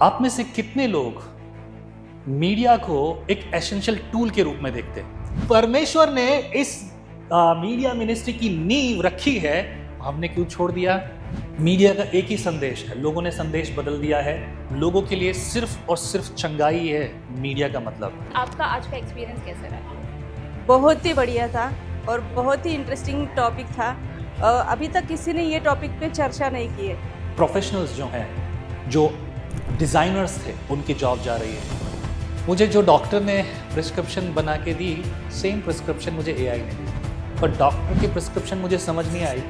आप में से कितने लोग मीडिया को एक एसेंशियल टूल के रूप में देखते हैं? परमेश्वर ने इस मीडिया मिनिस्ट्री की नींव रखी है, हमने क्यों छोड़ दिया? मीडिया का एक ही संदेश है, लोगों ने संदेश बदल दिया है। लोगों के लिए सिर्फ और सिर्फ चंगाई है मीडिया का मतलब। आपका आज का एक्सपीरियंस कैसा रहा? बहुत ही बढ़िया था और बहुत ही इंटरेस्टिंग टॉपिक था। अभी तक किसी ने ये टॉपिक पे चर्चा नहीं की है। प्रोफेशनल्स जो हैं, जो डिज़ाइनर्स थे, उनकी जॉब जा रही है। मुझे जो डॉक्टर ने प्रिस्क्रिप्शन बना के दी, सेम प्रिस्क्रिप्शन मुझे एआई ने दी, पर डॉक्टर की प्रिस्क्रिप्शन मुझे समझ नहीं आई,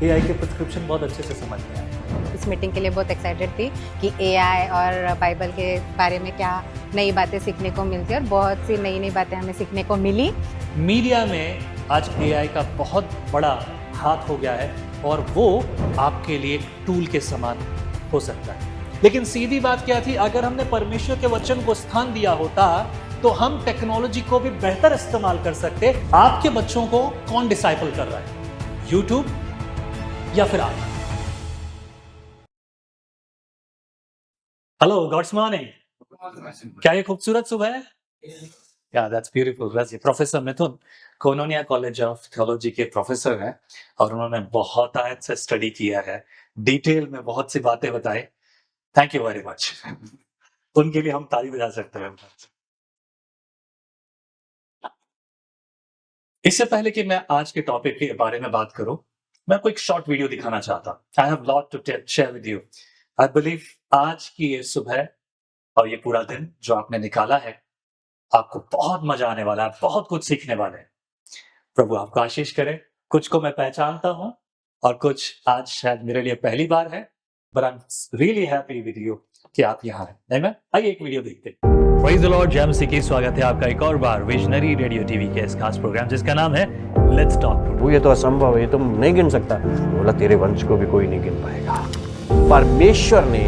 एआई के प्रिस्क्रिप्शन बहुत अच्छे से समझ में आई। इस मीटिंग के लिए बहुत एक्साइटेड थी कि एआई और बाइबल के बारे में क्या नई बातें सीखने को मिलती है और बहुत सी नई नई बातें हमें सीखने को मिली। मीडिया में आज एआई का बहुत बड़ा हाथ हो गया है और वो आपके लिए एक टूल के समान हो सकता है। लेकिन सीधी बात क्या थी, अगर हमने परमेश्वर के वचन को स्थान दिया होता तो हम टेक्नोलॉजी को भी बेहतर इस्तेमाल कर सकते। आपके बच्चों को कौन डिसाइपल कर रहा है, यूट्यूब या फिर आप? Hello, god's morning. क्या ये खूबसूरत सुबह है? या दैट्स ब्यूटीफुल। वैसे professor Mithun Koinonia college of theology के प्रोफेसर हैं और उन्होंने बहुत आयत से स्टडी किया है, डिटेल में बहुत सी बातें बताई। Thank you very much. उनके लिए हम ताली बजा सकते हैं। इससे पहले कि मैं आज के टॉपिक के बारे में बात करूं, मैं आपको एक शॉर्ट वीडियो दिखाना चाहता। I have lot to share with you. I believe आज की ये सुबह और ये पूरा दिन जो आपने निकाला है, आपको बहुत मजा आने वाला है, बहुत कुछ सीखने वाले हैं। प्रभु आपको आशीष करे। कुछ को मैं पहचानता हूं और कुछ आज शायद मेरे लिए पहली बार है, but I am really happy with you कि आप यहाँ हैं। आमेन। आइए एक वीडियो देखते हैं। Praise the Lord. जेएमसी की स्वागत है आपका एक और बार विजनरी रेडियो टीवी के इस खास प्रोग्राम जिसका नाम है लेट्स टॉक। वो ये तो असंभव है, ये तो नहीं गिन सकता। बोला तेरे वंश को भी कोई नहीं गिन पाएगा। परमेश्वर ने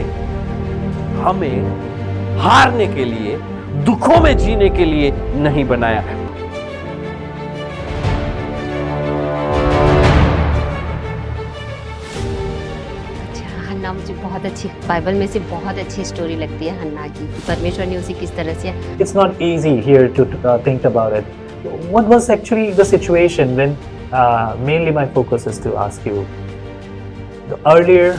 हमें हारने के लिए, दुखों में जीने के लिए नहीं बनाया है। हन्ना मुझे बहुत अच्छी, बाइबल में से बहुत अच्छी स्टोरी लगती है हन्ना की। परमेश्वर ने उसे किस तरह से It's not easy here to think about it. What was actually the situation when mainly my focus is to ask you. Earlier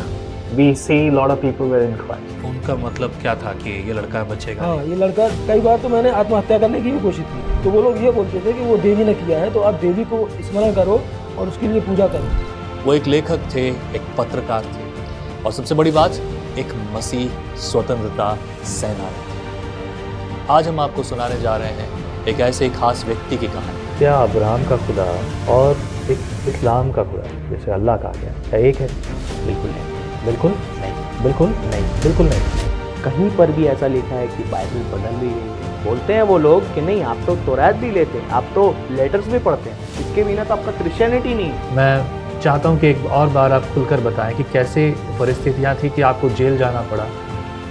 we see a lot of people were in Christ. उनका मतलब क्या था कि ये लड़का बचेगा? हाँ, ये लड़का, कई बार तो मैंने आत्महत्या करने की भी कोशिश की, तो वो लोग ये बोलते थे कि वो देवी ने किया है तो आप देवी को स्मरण करो और उसके लिए पूजा करो। वो एक लेखक थे, एक पत्रकार थे और सबसे बड़ी बात, एक मसीह स्वतंत्रता सेनानी थे। आज हम आपको सुनाने जा रहे हैं एक ऐसे खास व्यक्ति की कहानी। क्या अब्राहम का खुदा और एक इस्लाम का खुदा, जैसे अल्लाह कहा गया, क्या एक है? बिल्कुल नहीं। बिल्कुल नहीं। बिल्कुल नहीं। बिल्कुल नहीं। कहीं पर भी ऐसा लिखा है कि बाइबल बदल दी गई है? बोलते हैं वो लोग कि नहीं, आप तो तौरात भी लेते हैं, आप तो लेटर्स भी पढ़ते हैं, इसके बिना तो आपका क्रिश्चियनिटी नहीं है। मैं चाहता हूँ कि एक और बार आप खुलकर बताएं कि कैसे परिस्थितियाँ थी कि आपको जेल जाना पड़ा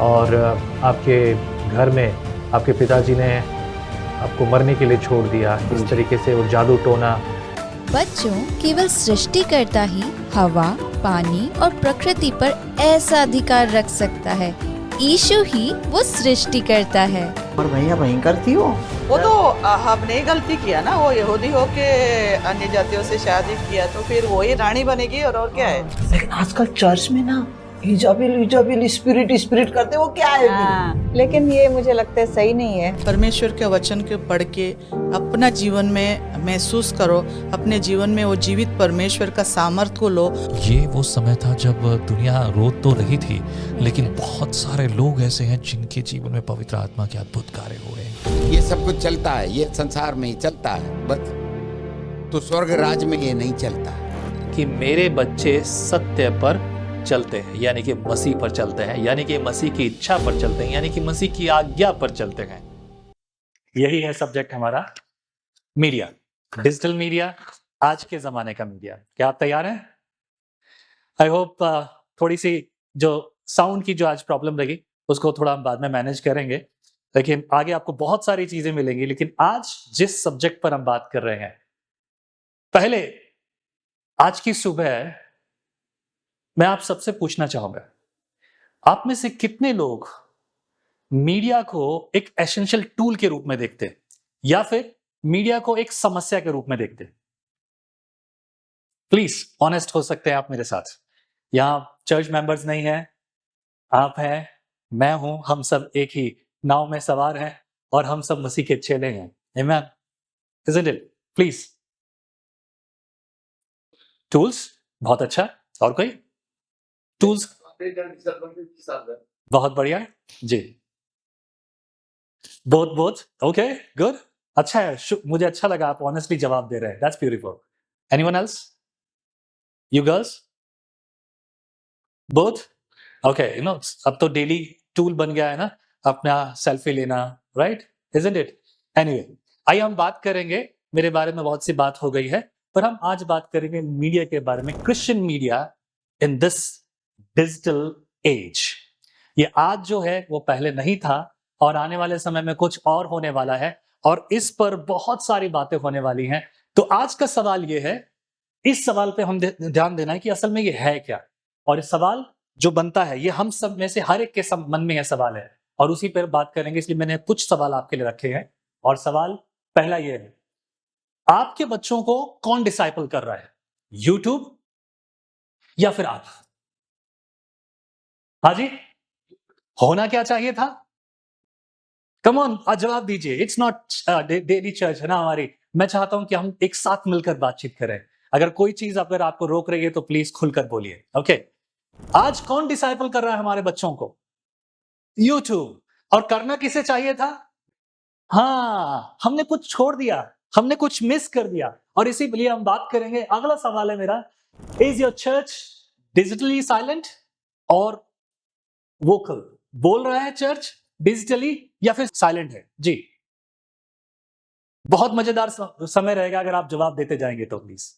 और आपके घर में आपके पिताजी ने आपको मरने के लिए छोड़ दिया, इस तरीके से वो जादू टोना। बच्चों, केवल सृष्टिकर्ता ही हवा, पानी और प्रकृति पर ऐसा अधिकार रख सकता है। यीशु ही वो सृष्टिकर्ता है। और भैया भयंकर थी वो तो हमने गलती किया ना, वो यहूदी होके अन्य जातियों से शादी किया तो फिर वही रानी बनेगी और क्या है। लेकिन आजकल चर्च में ना इजाबिल स्पिरिट करते, वो क्या है? लेकिन ये मुझे लगता है सही नहीं है। परमेश्वर के वचन के पढ़ के अपना जीवन में महसूस करो, अपने जीवन में वो जीवित परमेश्वर का सामर्थ को लो। ये वो समय था जब दुनिया रो तो रही थी, लेकिन बहुत सारे लोग ऐसे हैं जिनके जीवन में पवित्र आत्मा के अद्भुत कार्य हो रहे हैं। ये सब कुछ चलता है, ये संसार में ही चलता है, बस तो स्वर्ग राज में ये नहीं चलता कि मेरे बच्चे सत्य पर चलते हैं, यानी कि मसीह पर चलते हैं, यानी कि मसीह की इच्छा पर चलते हैं, यानी कि मसीह की आज्ञा पर चलते हैं। यही है सब्जेक्ट हमारा, मीडिया, डिजिटल मीडिया, आज के जमाने का मीडिया। क्या आप तैयार हैं? आई होप थोड़ी सी जो साउंड की जो आज प्रॉब्लम लगी उसको थोड़ा हम बाद में मैनेज करेंगे, लेकिन आगे आपको बहुत सारी चीजें मिलेंगी। लेकिन आज जिस सब्जेक्ट पर हम बात कर रहे हैं, पहले आज की सुबह मैं आप सबसे पूछना चाहूंगा, आप में से कितने लोग मीडिया को एक एसेंशियल टूल के रूप में देखते हैं या फिर मीडिया को एक समस्या के रूप में देखते हैं? प्लीज ऑनेस्ट हो सकते हैं आप मेरे साथ। यहां चर्च मेंबर्स नहीं है, आप हैं, मैं हूं, हम सब एक ही नाव में सवार हैं और हम सब मसीह के चेले हैं। Amen. Isn't it? Please. Tools, बहुत अच्छा। और कोई टूल्स? बहुत बढ़िया जी। बोथ ओके गुड, अच्छा है। मुझे अच्छा लगा आप ऑनेस्टली जवाब दे रहे हैं। That's beautiful. Anyone else? You girls? Both okay. You know अब तो डेली टूल बन गया है ना अपना सेल्फी लेना, राइट? Isn't it? एनीवे, आइए हम बात करेंगे, मेरे बारे में बहुत सी बात हो गई है, पर हम आज बात करेंगे मीडिया के बारे में, Christian media in this digital age. ये आज जो है वो पहले नहीं था और आने वाले समय में कुछ और होने वाला है और इस पर बहुत सारी बातें होने वाली हैं। तो आज का सवाल ये है, इस सवाल पे हम ध्यान देना है कि असल में ये है क्या, और इस सवाल जो बनता है ये हम सब में से हर एक के मन में यह सवाल है और उसी पर बात करेंगे। इसलिए मैंने कुछ सवाल आपके लिए रखे हैं और सवाल पहला ये है, आपके बच्चों को कौन डिसाइपल कर रहा है, यूट्यूब या फिर आप? हाँ जी, होना क्या चाहिए था? कम ऑन, आज जवाब दीजिए। इट्स नॉट डेली चर्च है ना हमारी। मैं चाहता हूं कि हम एक साथ मिलकर बातचीत करें। अगर कोई चीज अगर आपको रोक रही है तो प्लीज खुलकर बोलिए। ओके, आज कौन डिसाइपल कर रहा है हमारे बच्चों को? यूट्यूब। और करना किसे चाहिए था? हाँ, हमने कुछ छोड़ दिया, हमने कुछ मिस कर दिया और इसीलिए हम बात करेंगे। अगला सवाल है मेरा, is your church digitally silent और वोकल? बोल रहा है चर्च डिजिटली या फिर साइलेंट है? जी, बहुत मजेदार समय रहेगा अगर आप जवाब देते जाएंगे तो प्लीज।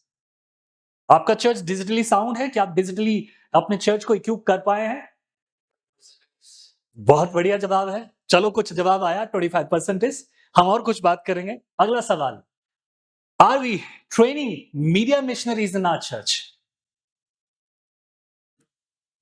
आपका चर्च डिजिटली साउंड है? क्या आप डिजिटली अपने चर्च को इक्विप कर पाए हैं? बहुत बढ़िया जवाब है। चलो कुछ जवाब आया, 25%। हम और कुछ बात करेंगे। अगला सवाल, are we training media missionaries in our church?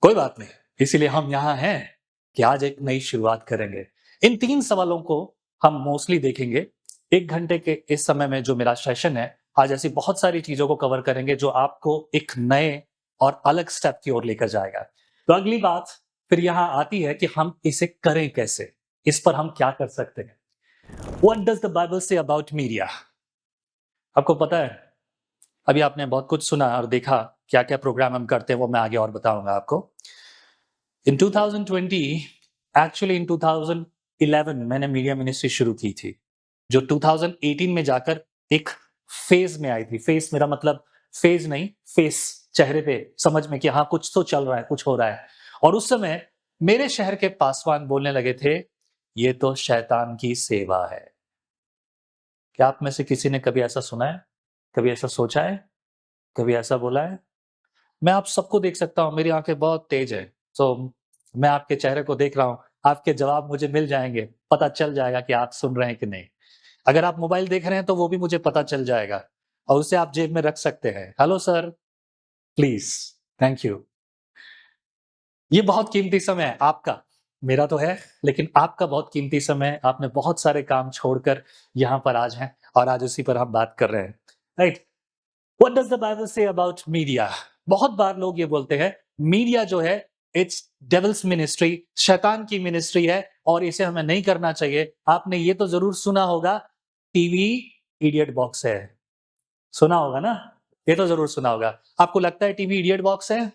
कोई बात नहीं, इसीलिए हम यहां हैं कि आज एक नई शुरुआत करेंगे। इन 3 सवालों को हम मोस्टली देखेंगे 1 घंटे के इस समय में जो मेरा सेशन है। आज ऐसी बहुत सारी चीजों को कवर करेंगे जो आपको एक नए और अलग स्टेप की ओर लेकर जाएगा। तो अगली बात फिर यहां आती है कि हम इसे करें कैसे, इस पर हम क्या कर सकते हैं। What does the Bible say about media? आपको पता है, अभी आपने बहुत कुछ सुना और देखा क्या क्या प्रोग्राम हम करते हैं, वो मैं आगे और बताऊंगा आपको। इन 2020, एक्चुअली इन 2011 मैंने मीडिया मिनिस्ट्री शुरू की थी, जो 2018 में जाकर एक फेज में आई थी। फेज मेरा मतलब फेज नहीं, फेस चेहरे पे समझ में कि हाँ कुछ तो चल रहा है, कुछ हो रहा है। और उस समय मेरे शहर के पासवान बोलने लगे थे, ये तो शैतान की सेवा है। क्या आप में से किसी ने कभी ऐसा सुना है, कभी ऐसा सोचा है, कभी ऐसा बोला है? मैं आप सबको देख सकता हूं, मेरी आंखें बहुत तेज है, तो मैं आपके चेहरे को देख रहा हूं, आपके जवाब मुझे मिल जाएंगे, पता चल जाएगा कि आप सुन रहे हैं कि नहीं। अगर आप मोबाइल देख रहे हैं तो वो भी मुझे पता चल जाएगा और उसे आप जेब में रख सकते हैं। Hello sir, please, thank you. ये बहुत कीमती समय है आपका, मेरा तो है, लेकिन आपका बहुत कीमती समय। आपने बहुत सारे काम छोड़कर यहाँ पर आज हैं और आज उसी पर हम बात कर रहे हैं, right? What does the Bible say about media? बहुत बार लोग ये बोलते हैं मीडिया जो है इट्स डेविल्स मिनिस्ट्री, शैतान की मिनिस्ट्री है और इसे हमें नहीं करना चाहिए। आपने ये तो जरूर सुना होगा, टीवी इडियट बॉक्स है। सुना होगा ना, ये तो जरूर सुना होगा। आपको लगता है टीवी इडियट बॉक्स है?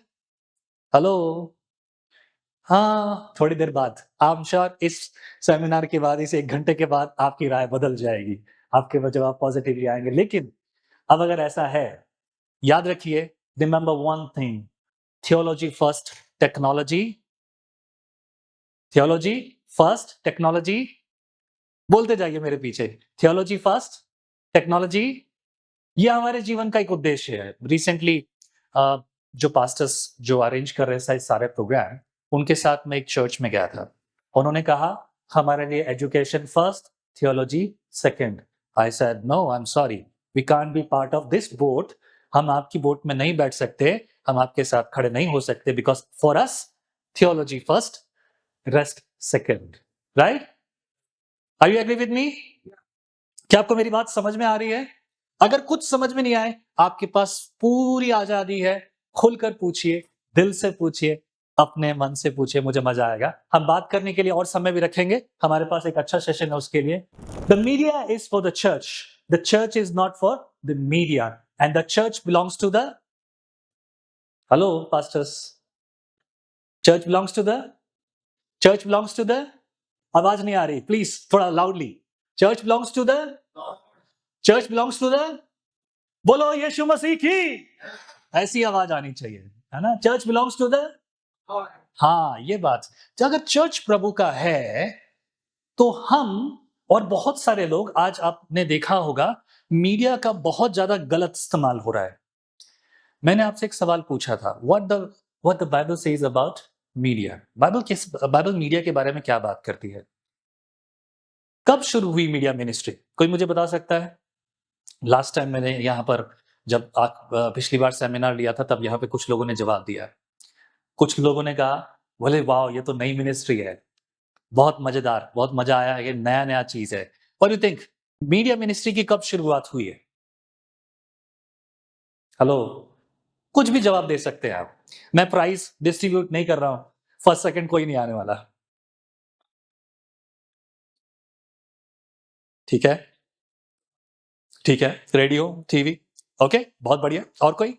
हेलो, हाँ, थोड़ी देर बाद, आई एम श्योर इस सेमिनार के बाद, इस 1 घंटे के बाद आपकी राय बदल जाएगी, आपके जवाब पॉजिटिवली आएंगे। लेकिन अब अगर ऐसा है, याद रखिए, remember one thing, theology first technology, theology first technology. बोलते जाइए मेरे पीछे, थियोलॉजी फर्स्ट टेक्नोलॉजी। ये हमारे जीवन का एक उद्देश्य है। रिसेंटली जो पास्टर्स जो अरेंज कर रहे हैं सारे प्रोग्राम, उनके साथ मैं एक चर्च में गया था। उन्होंने कहा हमारे लिए education first, theology second. I said no, I am sorry, we can't be part of this boat. हम आपकी बोट में नहीं बैठ सकते, हम आपके साथ खड़े नहीं हो सकते, because for us theology first, rest second. Right? Are you agree with me? क्या आपको मेरी बात समझ में आ रही है? अगर कुछ समझ में नहीं आए, आपके पास पूरी आजादी है, खुलकर पूछिए, दिल से पूछिए, अपने मन से पूछिए, मुझे मजा आएगा। हम बात करने के लिए और समय भी रखेंगे, हमारे पास एक अच्छा सेशन है उसके लिए। The media is for the church is not for the media, and the church belongs to the, hello pastors, church belongs to the, आवाज नहीं आ रही, प्लीज थोड़ा loudly. Church belongs to the, बोलो यीशु मसीह की, ऐसी आवाज आनी चाहिए, है ना? चर्च बिलोंग्स टू द, हाँ ये बात। तो अगर चर्च प्रभु का है तो हम और बहुत सारे लोग, आज आपने देखा होगा मीडिया का बहुत ज्यादा गलत इस्तेमाल हो रहा है। मैंने आपसे एक सवाल पूछा था, what the Bible says about media. Bible media के बारे में क्या बात करती है? कब शुरू हुई मीडिया मिनिस्ट्री? कोई मुझे बता सकता है? लास्ट टाइम मैंने यहाँ पर जब पिछली बार सेमिनार लिया था, तब यहाँ पे कुछ लोगों ने जवाब दिया। कुछ लोगों ने कहा, बोले वाह ये तो नई मिनिस्ट्री है, बहुत मजेदार, बहुत मजा आया, ये नया चीज है। और यू थिंक मीडिया मिनिस्ट्री की कब शुरुआत हुई है? हेलो, कुछ भी जवाब दे सकते हैं आप। मैं प्राइज डिस्ट्रीब्यूट नहीं कर रहा हूं, फर्स्ट सेकंड कोई नहीं आने वाला, ठीक है? रेडियो, टीवी, ओके, बहुत बढ़िया। और कोई?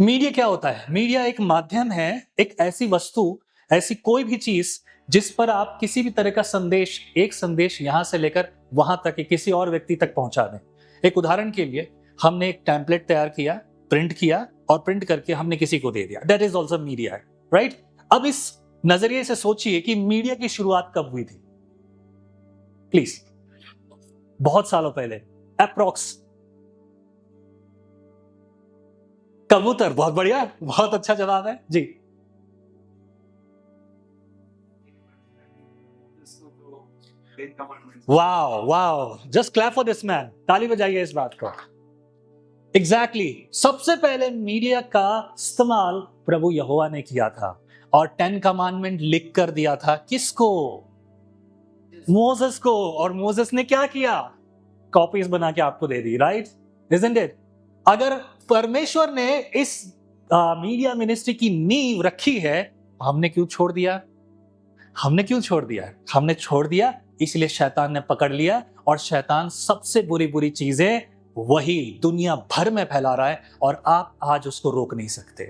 मीडिया क्या होता है? मीडिया एक माध्यम है, एक ऐसी वस्तु, ऐसी कोई भी चीज जिस पर आप किसी भी तरह का संदेश, एक संदेश यहां से लेकर वहां तक किसी और व्यक्ति तक पहुंचा दें। एक उदाहरण के लिए, हमने एक टेम्पलेट तैयार किया, प्रिंट किया और प्रिंट करके हमने किसी को दे दिया, that is also media, right? अब इस नजरिए से सोचिए कि मीडिया की शुरुआत कब हुई थी, प्लीज। बहुत सालों पहले, अप्रॉक्स। कबूतर, बहुत बढ़िया, बहुत अच्छा जवाब है जी। Wow, just clap for this man, ताली बजाइए इस बात को। एग्जैक्टली, सबसे पहले मीडिया का इस्तेमाल प्रभु यहोवा ने किया था और 10 कमांडमेंट लिख कर दिया था। किसको? मोसेस को। और मोसेस ने क्या किया? कॉपीज बना के आपको दे दी, राइट? Isn't it? अगर परमेश्वर ने इस मीडिया मिनिस्ट्री की नींव रखी है, हमने क्यों छोड़ दिया? हमने छोड़ दिया इसलिए शैतान ने पकड़ लिया, और शैतान सबसे बुरी चीजें वही दुनिया भर में फैला रहा है, और आप आज उसको रोक नहीं सकते।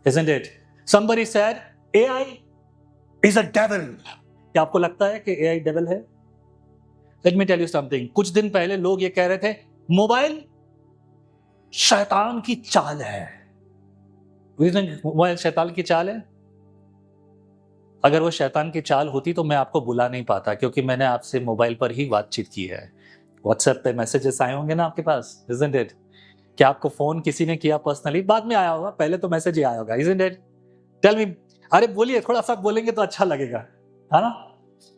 Isn't it? Somebody said AI is a devil. क्या आपको लगता है कि AI devil है? Let me tell you something. कुछ दिन पहले लोग ये कह रहे थे मोबाइल शैतान की चाल है। मोबाइल शैतान की चाल है? अगर वो शैतान की चाल होती तो मैं आपको बुला नहीं पाता, क्योंकि मैंने आपसे मोबाइल पर ही बातचीत की है। व्हाट्सएप पे मैसेजेस आए होंगे ना आपके पास, isn't it? क्या आपको फोन किसी ने किया पर्सनली? बाद में आया होगा, पहले तो मैसेज ही आया होगा, isn't it? Tell me, अरे बोलिए, थोड़ा सा बोलेंगे तो अच्छा लगेगा, है ना?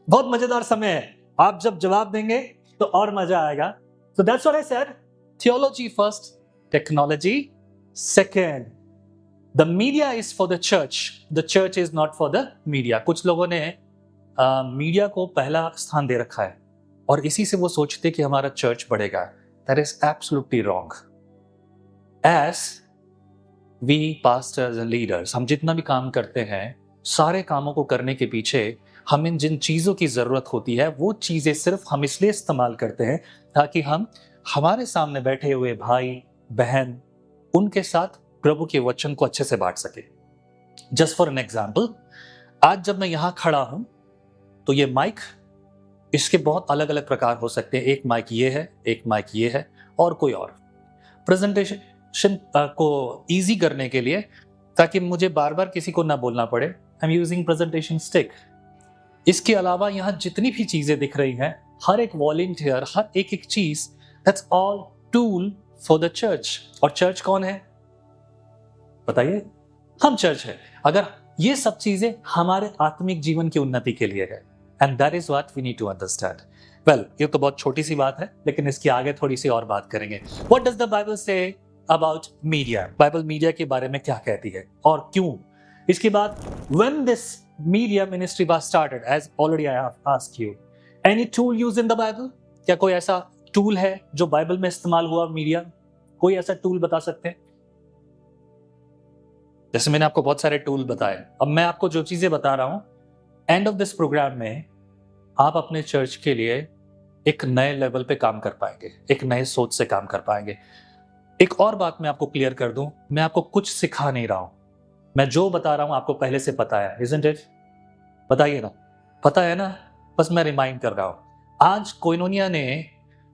बहुत मजेदार समय है, आप जब जवाब देंगे तो और मजा आएगा। So that's what I said. Theology first, technology second. The media is for the church. The church is not for the media. कुछ लोगों ने मीडिया को पहला स्थान दे रखा है और इसी से वो सोचते कि हमारा चर्च बढ़ेगा। That is absolutely wrong. As we pastors and leaders, हम जितना भी काम करते हैं, सारे कामों को करने के पीछे हमें जिन चीज़ों की ज़रूरत होती है, वो चीज़ें सिर्फ हम इसलिए इस्तेमाल करते हैं ताकि हम हमारे सामने बैठे हुए भाई बहन उनके साथ प्रभु के वचन को अच्छे से बांट सके। जस्ट फॉर एन एग्जाम्पल, आज जब मैं यहाँ खड़ा हूं तो ये माइक, इसके बहुत अलग अलग प्रकार हो सकते हैं। एक माइक ये है, एक माइक ये है, और कोई और। प्रेजेंटेशन को इजी करने के लिए, ताकि मुझे बार बार किसी को ना बोलना पड़े, I am using presentation stick. इसके अलावा यहाँ जितनी भी चीजें दिख रही हैं, हर एक वॉलंटियर, हर एक चीज, that's all tool for the church. और चर्च कौन है बताइए? हम चर्च है। अगर ये सब चीजें हमारे आत्मिक जीवन की उन्नति के लिए है, and that is what we need to understand. Well, ये तो बहुत छोटी सी बात है, लेकिन इसके आगे थोड़ी सी और बात करेंगे। What does the Bible say about media? Bible media के बारे में क्या कहती है और क्यों? इसके बाद when this media ministry was started, as already I have asked you, any tool used in the Bible? क्या कोई ऐसा टूल है जो बाइबल में इस्तेमाल हुआ मीडिया? कोई ऐसा टूल बता सकते हैं? जैसे मैंने आपको बहुत सारे टूल बताए, अब मैं आपको जो चीजें बता रहा हूं, एंड ऑफ दिस प्रोग्राम में आप अपने चर्च के लिए एक नए लेवल पे काम कर पाएंगे, एक नए सोच से काम कर पाएंगे। एक और बात मैं आपको क्लियर कर दूं, मैं आपको कुछ सिखा नहीं रहा हूं, मैं जो बता रहा हूं आपको पहले से पता है, isn't it? बताइए ना, पता है ना? बस मैं रिमाइंड कर रहा हूं। आज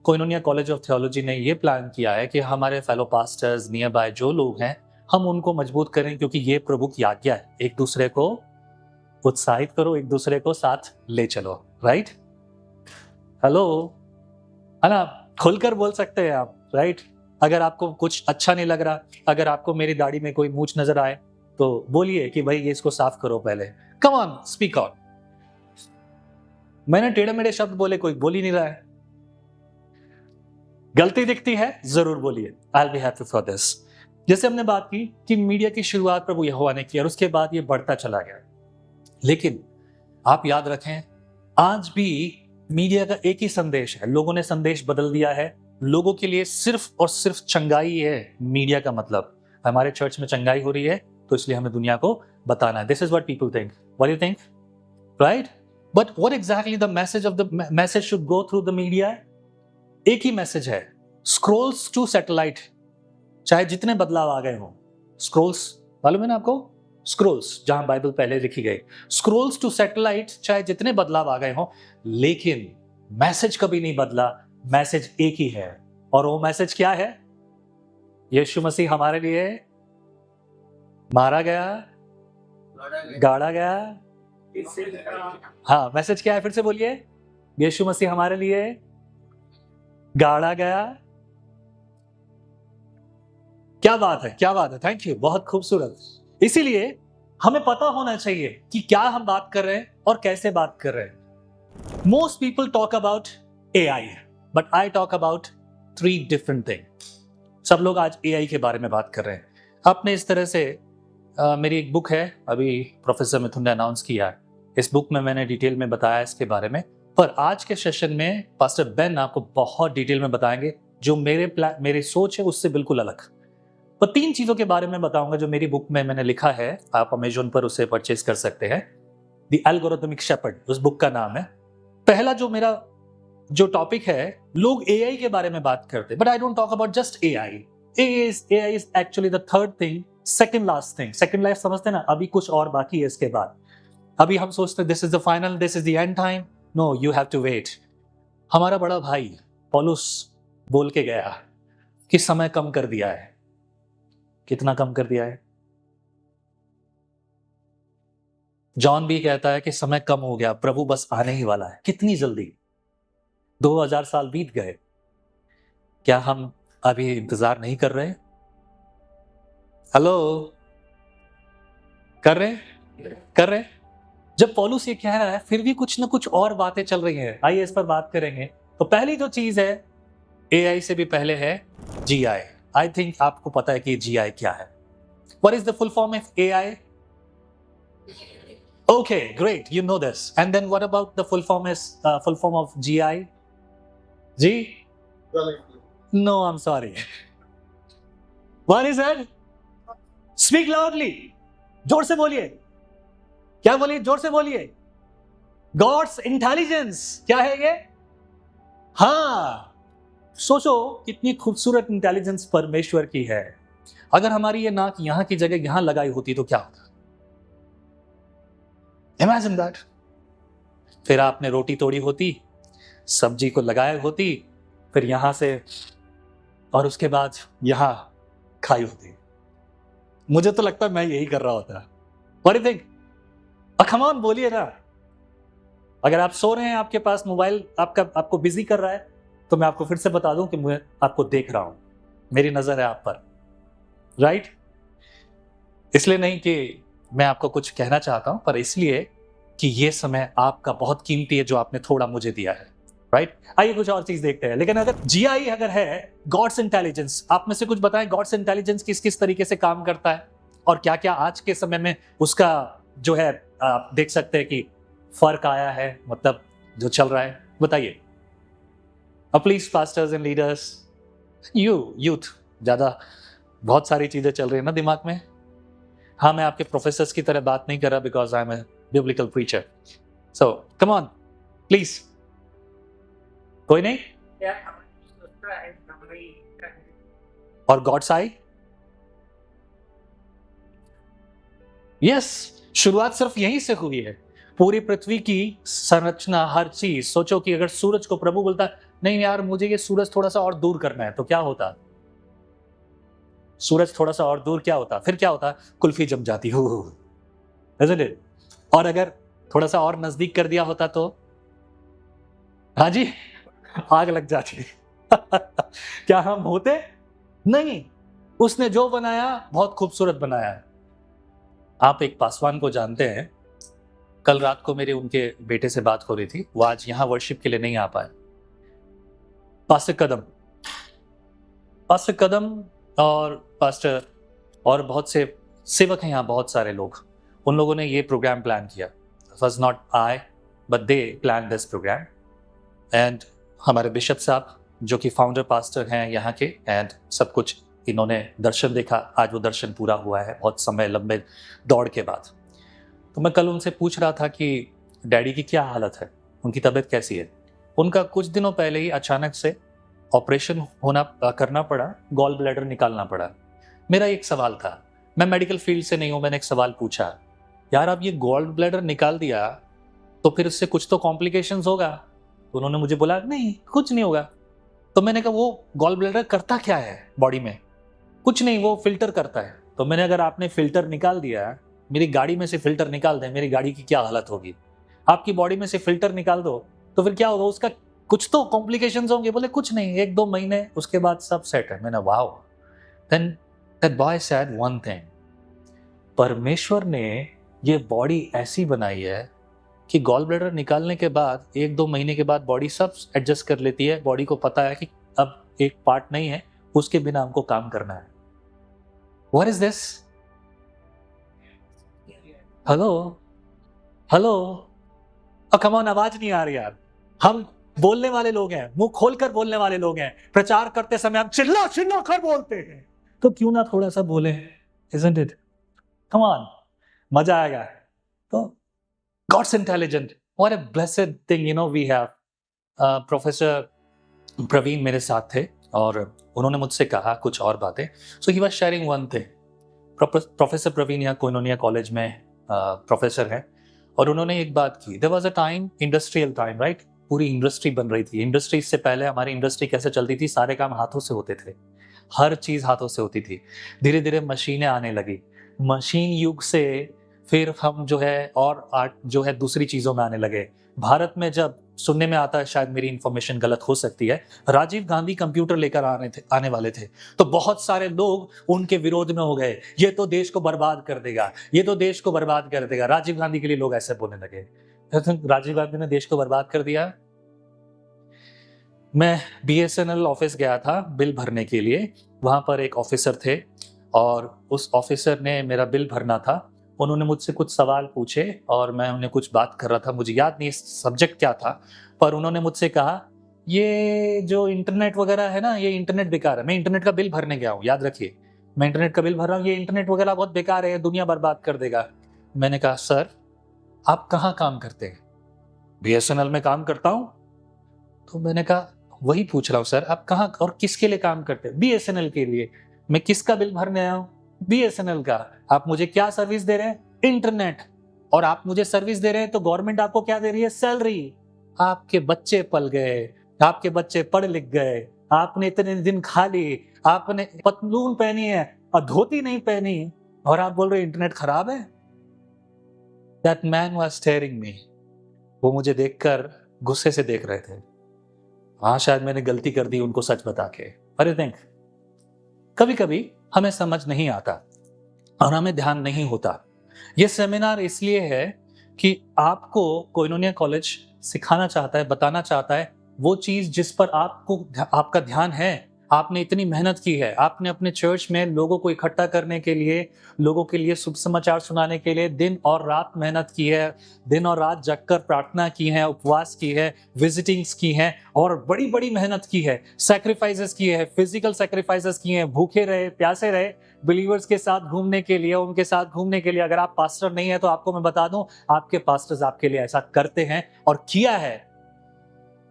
कोइनोनिया कॉलेज ऑफ थियोलॉजी ने ये प्लान किया है कि हमारे फेलो पास्टर्स नियर बाय जो लोग हैं, हम उनको मजबूत करें, क्योंकि ये प्रभु की आज्ञा है। एक दूसरे को उत्साहित करो, एक दूसरे को साथ ले चलो, राइट? हेलो, है ना? खुलकर बोल सकते हैं आप, राइट? अगर आपको कुछ अच्छा नहीं लग रहा, अगर आपको मेरी दाढ़ी में कोई मूंछ नजर आए, तो बोलिए कि भाई ये इसको साफ करो पहले। Come on, speak on. मैंने टेढ़े मेढ़े शब्द बोले, कोई बोल ही नहीं रहा है। गलती दिखती है, जरूर बोलिए, I will be happy for this. जैसे हमने बात की कि मीडिया की शुरुआत प्रभु यहोवा ने की और उसके बाद ये बढ़ता चला गया, लेकिन आप याद रखें, आज भी मीडिया का एक ही संदेश है। लोगों ने संदेश बदल दिया है। लोगों के लिए सिर्फ और सिर्फ चंगाई है मीडिया का मतलब। हमारे चर्च में चंगाई हो रही है, तो इसलिए हमें दुनिया को बताना है। This is what people think. What do you think? Right? But what exactly the message should go through the media? एक ही मैसेज है, स्क्रोल्स टू सैटेलाइट। चाहे जितने बदलाव आ गए हों, स्क्रोल्स मालूम है ना आपको? स्क्रोल्स, जहां बाइबल पहले लिखी गई, स्क्रोल्स टू सैटेलाइट, चाहे जितने बदलाव आ गए हों, लेकिन मैसेज कभी नहीं बदला। मैसेज एक ही है, और वो मैसेज क्या है? यीशु मसीह हमारे लिए मारा गया, गाड़ा गया। हाँ, मैसेज क्या है? फिर से बोलिए। यीशु मसीह हमारे लिए गाड़ा गया। क्या बात है, क्या बात है, थैंक यू, बहुत खूबसूरत। इसीलिए हमें पता होना चाहिए कि क्या हम बात कर रहे हैं और कैसे बात कर रहे हैं। Most people talk about AI, but I talk about 3 different thing. सब लोग आज एआई के बारे में बात कर रहे हैं। आपने इस तरह से मेरी एक बुक है, अभी प्रोफेसर मिथुन ने अनाउंस किया है। इस बुक में मैंने डिटेल में बताया इसके बारे में, पर आज के सेशन में पास्टर बेन आपको बहुत डिटेल में बताएंगे, जो मेरी सोच है उससे बिल्कुल अलग। पर 3 चीजों के बारे में बताऊंगा जो मेरी बुक में मैंने लिखा है। आप अमेज़न पर उसे परचेज कर सकते हैं। द एल्गोरिथमिक शेपर्ड उस बुक का नाम है। पहला जो मेरा टॉपिक है, लोग एआई के बारे में बात करते हैं, but I don't talk about just AI. AI is actually the third thing, second last thing. Second life समझते हैं ना, अभी कुछ और बाकी है इसके बाद। अभी हम सोचते हैं this is the final, this is the end time. No, you have to wait. हमारा बड़ा भाई पौलुस बोल के गया कि समय कम कर दिया है। कितना कम कर दिया है? जॉन भी कहता है कि समय कम हो गया, प्रभु बस आने ही वाला है। कितनी जल्दी 2000 साल बीत गए। क्या हम अभी इंतजार नहीं कर रहे? हेलो, कर रहे? जब पौलुस ये कह रहा है, फिर भी कुछ ना कुछ और बातें चल रही हैं। आइए इस पर बात करेंगे। तो पहली जो चीज है, एआई से भी पहले है जीआई। आई थिंक आपको पता है कि जीआई क्या है। What is the full form of AI? Okay, great, you know this. And then what about the full form of GI? G? No, I'm sorry. What is that? Speak loudly. जोर से बोलिए। क्या बोलिए? जोर से बोलिए। God's intelligence. क्या है ये? हाँ, सोचो कितनी खूबसूरत इंटेलिजेंस परमेश्वर की है। अगर हमारी ये नाक यहां की जगह यहां लगाई होती तो क्या होता? Imagine that. फिर आपने रोटी तोड़ी होती, सब्जी को लगाया होती, फिर यहां से और उसके बाद यहां खाई होती। मुझे तो लगता है मैं यही कर रहा होता। What do you think? come on, बोलिए ना। अगर आप सो रहे हैं, आपके पास मोबाइल आपको बिजी कर रहा है, तो मैं आपको फिर से बता दूं कि मैं आपको देख रहा हूं, मेरी नजर है आप पर, राइट? इसलिए नहीं कि मैं आपको कुछ कहना चाहता हूं, पर इसलिए कि ये समय आपका बहुत कीमती है जो आपने थोड़ा मुझे दिया है, राइट? आइए कुछ और चीज देखते हैं। लेकिन अगर जीआई अगर है, गॉड्स इंटेलिजेंस, आप में से कुछ बताएं गॉड्स इंटेलिजेंस किस किस तरीके से काम करता है और क्या क्या आज के समय में उसका जो है आप देख सकते हैं कि फर्क आया है, मतलब जो चल रहा है? बताइए please pastors and leaders, youth, ज़्यादा बहुत सारी चीज़ें चल रही है ना दिमाग में। हाँ, मैं आपके प्रोफेसर्स की तरह बात नहीं कर रहा because I am a biblical preacher, so come on please. कोई नहीं? और गॉड्स आई, यस, शुरुआत सिर्फ यहीं से हुई है। पूरी पृथ्वी की संरचना, हर चीज, सोचो कि अगर सूरज को प्रभु बोलता नहीं यार मुझे ये सूरज थोड़ा सा और दूर करना है, तो क्या होता? सूरज थोड़ा सा और दूर क्या होता? फिर क्या होता? कुल्फी जम जाती हो, isn't it? और अगर थोड़ा सा और नजदीक कर दिया होता तो हाँ जी, आग लग जाती। क्या हम होते? नहीं, उसने जो बनाया बहुत खूबसूरत बनाया है। आप एक पासवान को जानते हैं? कल रात को मेरे उनके बेटे से बात हो रही थी, वो आज यहां वर्शिप के लिए नहीं आ पाए। पास्टर कदम और पास्टर और बहुत से सेवक हैं यहाँ, बहुत सारे लोग, उन लोगों ने ये प्रोग्राम प्लान किया। Was not I but they plan this program. And हमारे बिशप साहब जो कि फाउंडर पास्टर हैं यहाँ के, एंड सब कुछ इन्होंने दर्शन देखा, आज वो दर्शन पूरा हुआ है बहुत समय लंबे दौड़ के बाद। तो मैं कल उनसे पूछ रहा था कि डैडी की क्या हालत है, उनकी तबीयत कैसी है। उनका कुछ दिनों पहले ही अचानक से ऑपरेशन करना पड़ा, गॉल ब्लैडर निकालना पड़ा। मेरा एक सवाल था, मैं मेडिकल फील्ड से नहीं हूँ, मैंने एक सवाल पूछा, यार अब ये गॉल ब्लैडर निकाल दिया तो फिर उससे कुछ तो कॉम्प्लिकेशंस होगा? तो उन्होंने मुझे बोला नहीं कुछ नहीं होगा। तो मैंने कहा वो गॉल ब्लैडर करता क्या है बॉडी में? कुछ नहीं, वो फिल्टर करता है। तो मैंने अगर आपने फिल्टर निकाल दिया, मेरी गाड़ी में से फिल्टर निकाल दें, मेरी गाड़ी की क्या हालत होगी? आपकी बॉडी में से फिल्टर निकाल दो तो फिर क्या होगा? उसका कुछ तो कॉम्प्लिकेशंस होंगे। बोले कुछ नहीं, 1-2 महीने उसके बाद सब सेट है। मैंने wow. Then that boy said one thing, परमेश्वर ने ये बॉडी ऐसी बनाई है कि गॉल ब्लैडर निकालने के बाद 1-2 महीने के बाद बॉडी सब एडजस्ट कर लेती है। बॉडी को पता है कि अब एक पार्ट नहीं है, उसके बिना हमको काम करना है। What is this? Hello, come on, आवाज नहीं आ रही यार। हम बोलने वाले लोग हैं, मुंह खोलकर बोलने वाले लोग हैं। प्रचार करते समय हम चिल्ला चिल्ला कर बोलते हैं, तो क्यों ना थोड़ा सा बोले? Isn't it? Come on, मजा आएगा। तो God's intelligent. What a blessed thing, you know, we have. Professor Praveen मेरे साथ थे और उन्होंने मुझसे कहा कुछ और बातें। So he was sharing one thing. Professor Praveen यहाँ कोइनोनिया कॉलेज में प्रोफेसर हैं और उन्होंने एक बात की, there was a time, industrial time, right? पूरी इंडस्ट्री बन रही थी। इंडस्ट्री से पहले हमारी इंडस्ट्री कैसे चलती थी? सारे काम हाथों से होते थे, हर चीज हाथों से होती थी। धीरे धीरे मशीनें आने लगी, मशीन युग से फिर हम जो है और आर्ट जो है दूसरी चीजों में आने लगे। भारत में जब सुनने में आता है, शायद मेरी इंफॉर्मेशन गलत हो सकती है, राजीव गांधी कंप्यूटर लेकर आने वाले थे, तो बहुत सारे लोग उनके विरोध में हो गए, ये तो देश को बर्बाद कर देगा, ये तो देश को बर्बाद कर देगा। राजीव गांधी के लिए लोग ऐसे बोलने लगे। राजीव गांधी ने देश को बर्बाद कर दिया। मैं BSNL ऑफिस गया था बिल भरने के लिए, वहां पर एक ऑफिसर थे और उस ऑफिसर ने मेरा बिल भरना था। उन्होंने मुझसे कुछ सवाल पूछे और मैं उन्हें कुछ बात कर रहा था, मुझे याद नहीं सब्जेक्ट क्या था, पर उन्होंने मुझसे कहा ये जो इंटरनेट वगैरह है ना, ये इंटरनेट बेकार है। मैं इंटरनेट का बिल भरने गया हूँ, याद रखिए, मैं इंटरनेट का बिल भर रहा हूँ, ये इंटरनेट वगैरह बहुत बेकार है, दुनिया बर्बाद कर देगा। मैंने कहा सर आप कहाँ काम करते हैं? BSNL में काम करता हूँ। तो मैंने कहा वही पूछ रहा हूँ सर, आप कहाँ और किसके लिए काम करते हैं? BSNL के लिए। मैं किसका बिल भरने आया हूँ? BSNL का। आप मुझे क्या सर्विस दे रहे हैं? इंटरनेट। और आप मुझे सर्विस दे रहे हैं तो गवर्नमेंट आपको क्या दे रही है? सैलरी। आपके बच्चे पल गए, आपके बच्चे पढ़ लिख गए, आपने इतने दिन खा ली, आपने पतलून पहनी है और धोती नहीं पहनी, और आप बोल रहे इंटरनेट खराब है। That man was staring me. वो मुझे देखकर गुस्से से देख रहे थे। हाँ, शायद मैंने गलती कर दी उनको सच बता के। What do you think? कभी कभी हमें समझ नहीं आता और हमें ध्यान नहीं होता। ये सेमिनार इसलिए है कि आपको कोइनोनिया कॉलेज सिखाना चाहता है, बताना चाहता है वो चीज जिस पर आपका ध्यान है, आपने इतनी मेहनत की है, आपने अपने चर्च में लोगों को इकट्ठा करने के लिए, लोगों के लिए शुभ समाचार सुनाने के लिए दिन और रात मेहनत की है, दिन और रात जगकर प्रार्थना की है, उपवास की है, विजिटिंग्स की हैं और बड़ी बड़ी मेहनत की है, सैक्रिफाइसेस किए हैं, फिजिकल सैक्रिफाइसेस किए हैं, भूखे रहे, प्यासे रहे, बिलीवर्स के साथ घूमने के लिए, उनके साथ घूमने के लिए। अगर आप पास्टर नहीं है तो आपको मैं बता दूं, आपके पास्टर्स आपके लिए ऐसा करते हैं और किया है।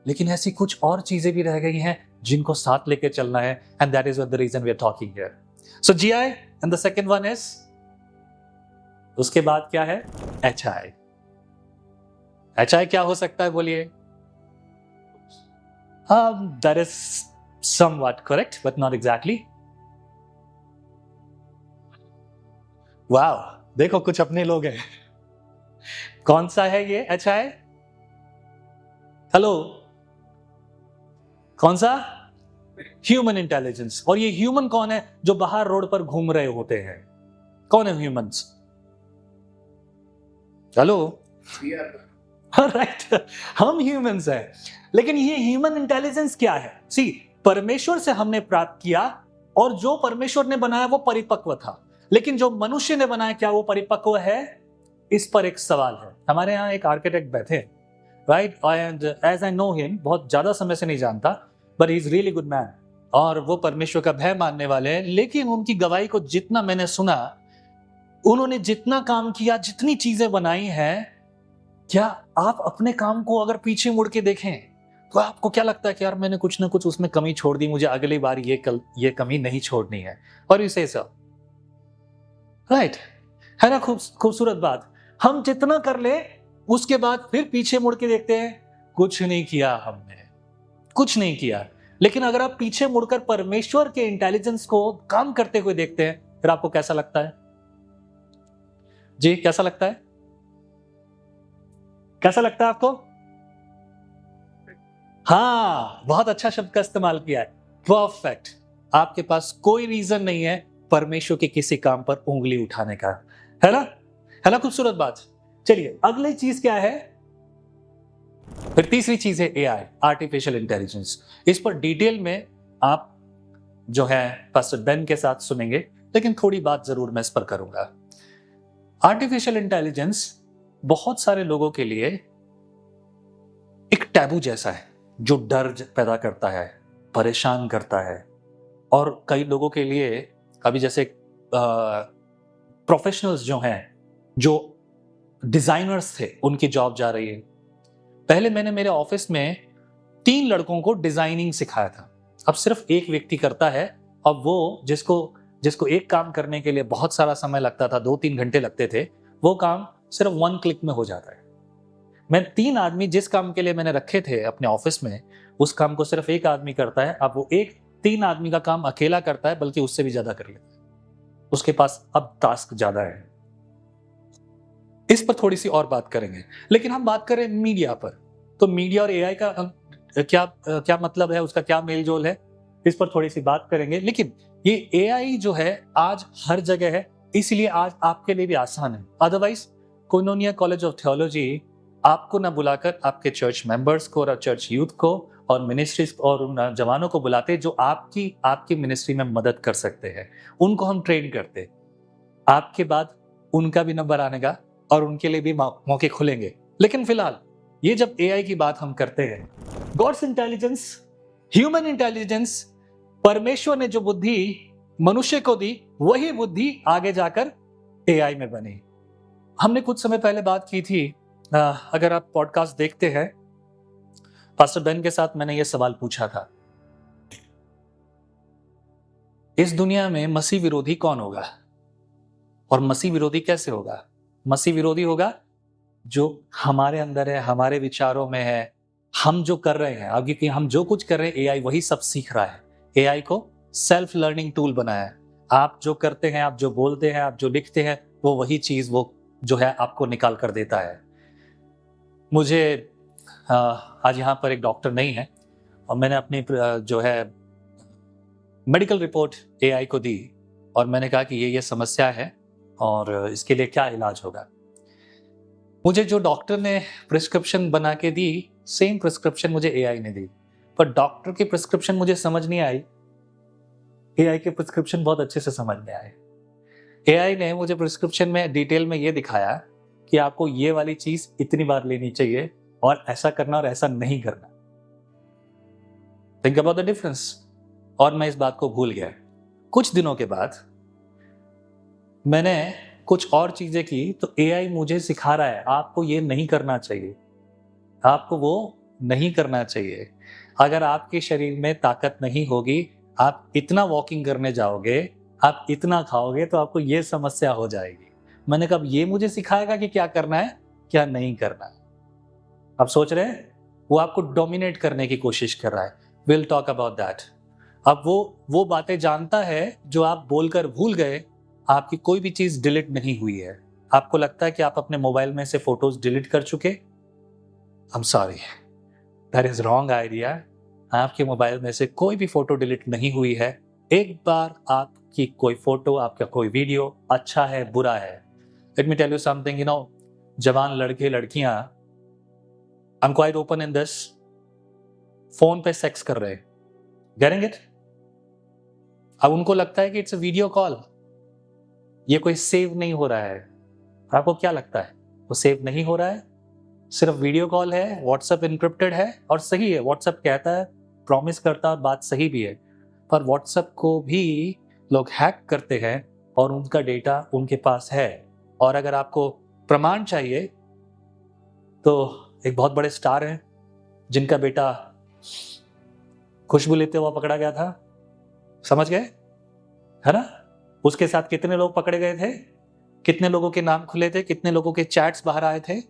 लेकिन ऐसी कुछ और चीजें भी रह गई हैं जिनको साथ लेके चलना है, and that is the reason we are talking here. So GI and the second one is, उसके बाद क्या है? HI। HI क्या हो सकता है बोलिए? That is somewhat correct but not exactly. Wow, देखो कुछ अपने लोग हैं। कौन सा है ये HI? हेलो, कौन सा? Human intelligence. और ये ह्यूमन कौन है जो बाहर रोड पर घूम रहे होते हैं? कौन है ह्यूमंस? हेलो, राइट, हम ह्यूमंस हैं। लेकिन ये ह्यूमन इंटेलिजेंस क्या है? सी, परमेश्वर से हमने प्राप्त किया और जो परमेश्वर ने बनाया वो परिपक्व था, लेकिन जो मनुष्य ने बनाया क्या वो परिपक्व है? इस पर एक सवाल है। हमारे यहाँ एक आर्किटेक्ट बैठे, right, and as I know him, बहुत ज्यादा समय से नहीं जानता, but he is really good man और वो परमेश्वर का भय मानने वाले हैं। लेकिन उनकी गवाही को जितना मैंने सुना, उन्होंने जितना काम किया, जितनी चीजें बनाई हैं, क्या आप अपने काम को अगर पीछे मुड़ के देखें तो आपको क्या लगता है कि यार मैंने कुछ ना कुछ उसमें कमी छोड़ दी, मुझे अगली बार ये कमी नहीं छोड़नी है? और इसे सब राइट है ना? खूबसूरत बात। हम जितना कर ले उसके बाद फिर पीछे मुड़ के देखते हैं, कुछ नहीं किया, हमने कुछ नहीं किया। लेकिन अगर आप पीछे मुड़कर परमेश्वर के इंटेलिजेंस को काम करते हुए देखते हैं, फिर आपको कैसा लगता है जी? कैसा लगता है? कैसा लगता है आपको? हाँ, बहुत अच्छा शब्द का इस्तेमाल किया है, परफेक्ट। आपके पास कोई रीजन नहीं है परमेश्वर के किसी काम पर उंगली उठाने का, है ना? है ना? खूबसूरत बात। चलिए अगली चीज क्या है? फिर तीसरी चीज है AI, आर्टिफिशियल इंटेलिजेंस। इस पर डिटेल में आप जो है पास्टर बेन के साथ सुनेंगे, लेकिन थोड़ी बात जरूर मैं इस पर करूंगा। आर्टिफिशियल इंटेलिजेंस बहुत सारे लोगों के लिए एक टैबू जैसा है, जो डर पैदा करता है, परेशान करता है। और कई लोगों के लिए अभी जैसे प्रोफेशनल्स जो हैं, जो डिजाइनर्स थे, उनकी जॉब जा रही है। पहले मैंने मेरे ऑफिस में 3 लड़कों को डिजाइनिंग सिखाया था, अब सिर्फ एक व्यक्ति करता है। अब वो जिसको एक काम करने के लिए बहुत सारा समय लगता था, 2-3 घंटे लगते थे, वो काम सिर्फ 1 क्लिक में हो जाता है। मैं 3 आदमी जिस काम के लिए मैंने रखे थे अपने ऑफिस में, उस काम को सिर्फ एक आदमी करता है। अब वो 3 आदमी का काम अकेला करता है, बल्कि उससे भी ज्यादा कर लेता है। उसके पास अब टास्क ज्यादा है। इस पर थोड़ी सी और बात करेंगे, लेकिन हम बात करें मीडिया पर, तो मीडिया और AI का क्या मतलब है, उसका क्या मेल जोल है, इस पर थोड़ी सी बात करेंगे। लेकिन ये AI जो है आज हर जगह है, इसलिए आज आपके लिए भी आसान है। अदरवाइज कोइनोनिया कॉलेज ऑफ थियोलॉजी आपको ना बुलाकर आपके चर्च मेंबर्स को और चर्च यूथ को और मिनिस्ट्रीज और उन जवानों को बुलाते जो आपकी मिनिस्ट्री में मदद कर सकते हैं, उनको हम ट्रेन करते। आपके बाद उनका भी नंबर आनेगा और उनके लिए भी मौके खुलेंगे। लेकिन फिलहाल ये जब AI की बात हम करते हैं, गॉड्स इंटेलिजेंस, ह्यूमन इंटेलिजेंस, परमेश्वर ने जो बुद्धि मनुष्य को दी, वही बुद्धि आगे जाकर AI में बनी। हमने कुछ समय पहले बात की थी, अगर आप पॉडकास्ट देखते हैं, पास्टर बेन के साथ मैंने ये सवाल पूछा था, इस दुनिया में मसीह विरोधी कौन होगा और मसीह विरोधी कैसे होगा? मसीह विरोधी होगा जो हमारे अंदर है, हमारे विचारों में है, हम जो कर रहे हैं, आगे कि हम जो कुछ कर रहे हैं AI वही सब सीख रहा है। AI को सेल्फ लर्निंग टूल बनाया है। आप जो करते हैं, आप जो बोलते हैं, आप जो लिखते हैं, वो वही चीज वो जो है आपको निकाल कर देता है। मुझे आज यहाँ पर एक डॉक्टर नहीं है और मैंने अपनी जो है मेडिकल रिपोर्ट AI को दी और मैंने कहा कि ये समस्या है और इसके लिए क्या इलाज होगा। मुझे जो डॉक्टर ने प्रिस्क्रिप्शन बना के दी, सेम प्रिस्क्रिप्शन मुझे AI ने दी, पर डॉक्टर की प्रिस्क्रिप्शन मुझे समझ नहीं आई एआई के प्रिस्क्रिप्शन बहुत अच्छे से समझ में आए। एआई ने मुझे प्रिस्क्रिप्शन में डिटेल में ये दिखाया कि आपको ये वाली चीज इतनी बार लेनी चाहिए और ऐसा करना और ऐसा नहीं करना। Think about the difference. और मैं इस बात को भूल गया। कुछ दिनों के बाद मैंने कुछ और चीजें की तो एआई मुझे सिखा रहा है आपको ये नहीं करना चाहिए, आपको वो नहीं करना चाहिए। अगर आपके शरीर में ताकत नहीं होगी, आप इतना वॉकिंग करने जाओगे, आप इतना खाओगे तो आपको ये समस्या हो जाएगी। मैंने कहा ये मुझे सिखाएगा कि क्या करना है क्या नहीं करना है। आप सोच रहे हैं वो आपको डोमिनेट करने की कोशिश कर रहा है। Will talk about that. अब वो बातें जानता है जो आप बोलकर भूल गए। आपकी कोई भी चीज डिलीट नहीं हुई है। आपको लगता है कि आप अपने मोबाइल में से फोटोज डिलीट कर चुके। आई am sorry, that is wrong idea. आपके मोबाइल में से कोई भी फोटो डिलीट नहीं हुई है। एक बार आपकी कोई फोटो, आपका कोई वीडियो अच्छा है बुरा है, let me tell you something, you know, जवान लड़के लड़कियां, I am quite open in this, phone पे सेक्स कर रहे हैं, गेटिंग इट? अब उनको लगता है कि इट्स अ वीडियो कॉल, ये कोई सेव नहीं हो रहा है। आपको क्या लगता है वो सेव नहीं हो रहा है? सिर्फ वीडियो कॉल है, व्हाट्सएप इनक्रिप्टेड है और सही है। व्हाट्सएप कहता है, प्रॉमिस करता है, बात सही भी है, पर व्हाट्सएप को भी लोग हैक करते हैं और उनका डेटा उनके पास है। और अगर आपको प्रमाण चाहिए तो एक बहुत बड़े स्टार हैं जिनका बेटा खुशबू लेते हुआ पकड़ा गया था, समझ गए, है ना? उसके साथ कितने लोग पकड़े गए थे, कितने लोगों के नाम खुले थे, कितने लोगों के चैट्स बाहर आए थे।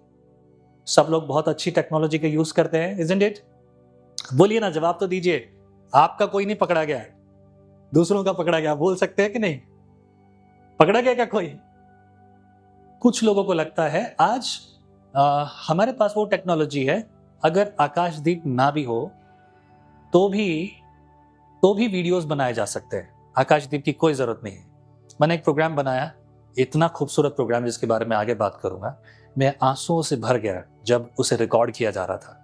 सब लोग बहुत अच्छी टेक्नोलॉजी का यूज करते हैं, इजंट इट? बोलिए ना, जवाब तो दीजिए। आपका कोई नहीं पकड़ा गया, दूसरों का पकड़ा गया। बोल सकते हैं कि नहीं? पकड़ा गया क्या कोई? कुछ लोगों को लगता है आज हमारे पास वो टेक्नोलॉजी है, अगर आकाशदीप ना भी हो तो भी वीडियोस बनाए जा सकते हैं। आकाशदीप की कोई जरूरत नहीं है। मैंने एक प्रोग्राम बनाया, इतना खूबसूरत प्रोग्राम जिसके बारे में आगे बात करूंगा। मैं आंसुओं से भर गया जब उसे रिकॉर्ड किया जा रहा था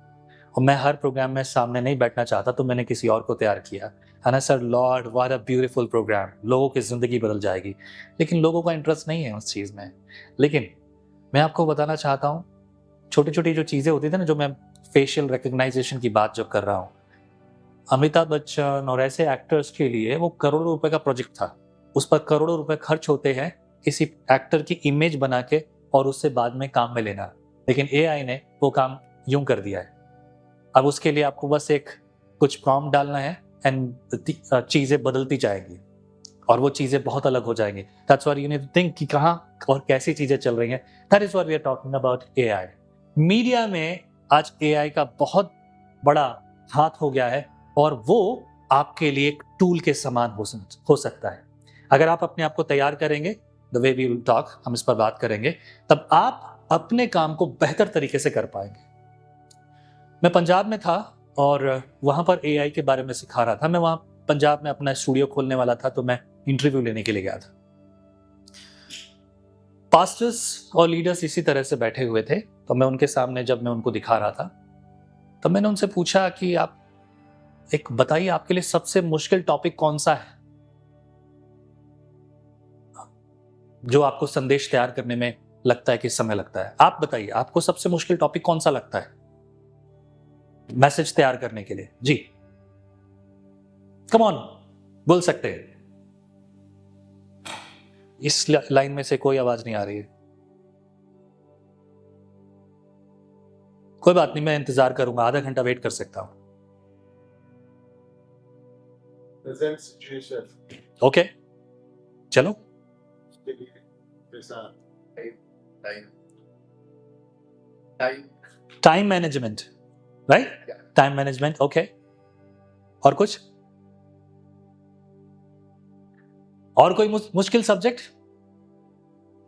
और मैं हर प्रोग्राम में सामने नहीं बैठना चाहता, तो मैंने किसी और को तैयार किया। And sir lord, what a beautiful program, लोगों की जिंदगी बदल जाएगी। लेकिन लोगों का इंटरेस्ट नहीं है उस चीज में। लेकिन मैं आपको बताना चाहता हूँ, छोटी छोटी जो चीजें होती थी ना, जो मैं फेशियल रिकग्नाइजेशन की बात जो कर रहा हूँ, अमिताभ बच्चन और ऐसे एक्टर्स के लिए वो करोड़ों रुपए का प्रोजेक्ट था। उस पर करोड़ों रुपए खर्च होते हैं किसी एक्टर की इमेज बना के और उससे बाद में काम में लेना। लेकिन एआई ने वो काम यूं कर दिया है। अब उसके लिए आपको बस एक कुछ प्रॉम्प्ट डालना है एंड चीजें बदलती जाएंगी और वो चीजें बहुत अलग हो जाएंगी। That's why you need to think कि कहाँ और कैसी चीजें चल रही हैं। That is what we are talking about AI. Media में आज एआई का बहुत बड़ा हाथ हो गया है और वो आपके लिए एक टूल के समान हो सकता है। अगर आप अपने आप को तैयार करेंगे, the way we will talk, हम इस पर बात करेंगे, तब आप अपने काम को बेहतर तरीके से कर पाएंगे। मैं पंजाब में था और वहां पर एआई के बारे में सिखा रहा था। मैं वहां पंजाब में अपना स्टूडियो खोलने वाला था, तो मैं इंटरव्यू लेने के लिए गया था। पास्टर्स और लीडर्स इसी तरह से बैठे हुए थे, तो मैं उनके सामने जब मैं उनको दिखा रहा था तो मैंने उनसे पूछा कि आप एक बताइए, आपके लिए सबसे मुश्किल टॉपिक कौन सा है जो आपको संदेश तैयार करने में लगता है कि समय लगता है? आप बताइए, आपको सबसे मुश्किल टॉपिक कौन सा लगता है मैसेज तैयार करने के लिए? जी, कम ऑन, बोल सकते हैं। इस लाइन में से कोई आवाज नहीं आ रही है। कोई बात नहीं, मैं इंतजार करूंगा, आधा घंटा वेट कर सकता हूं। ओके, चलो। Time management, right? Time management, okay. और कुछ और कोई मुश्किल सब्जेक्ट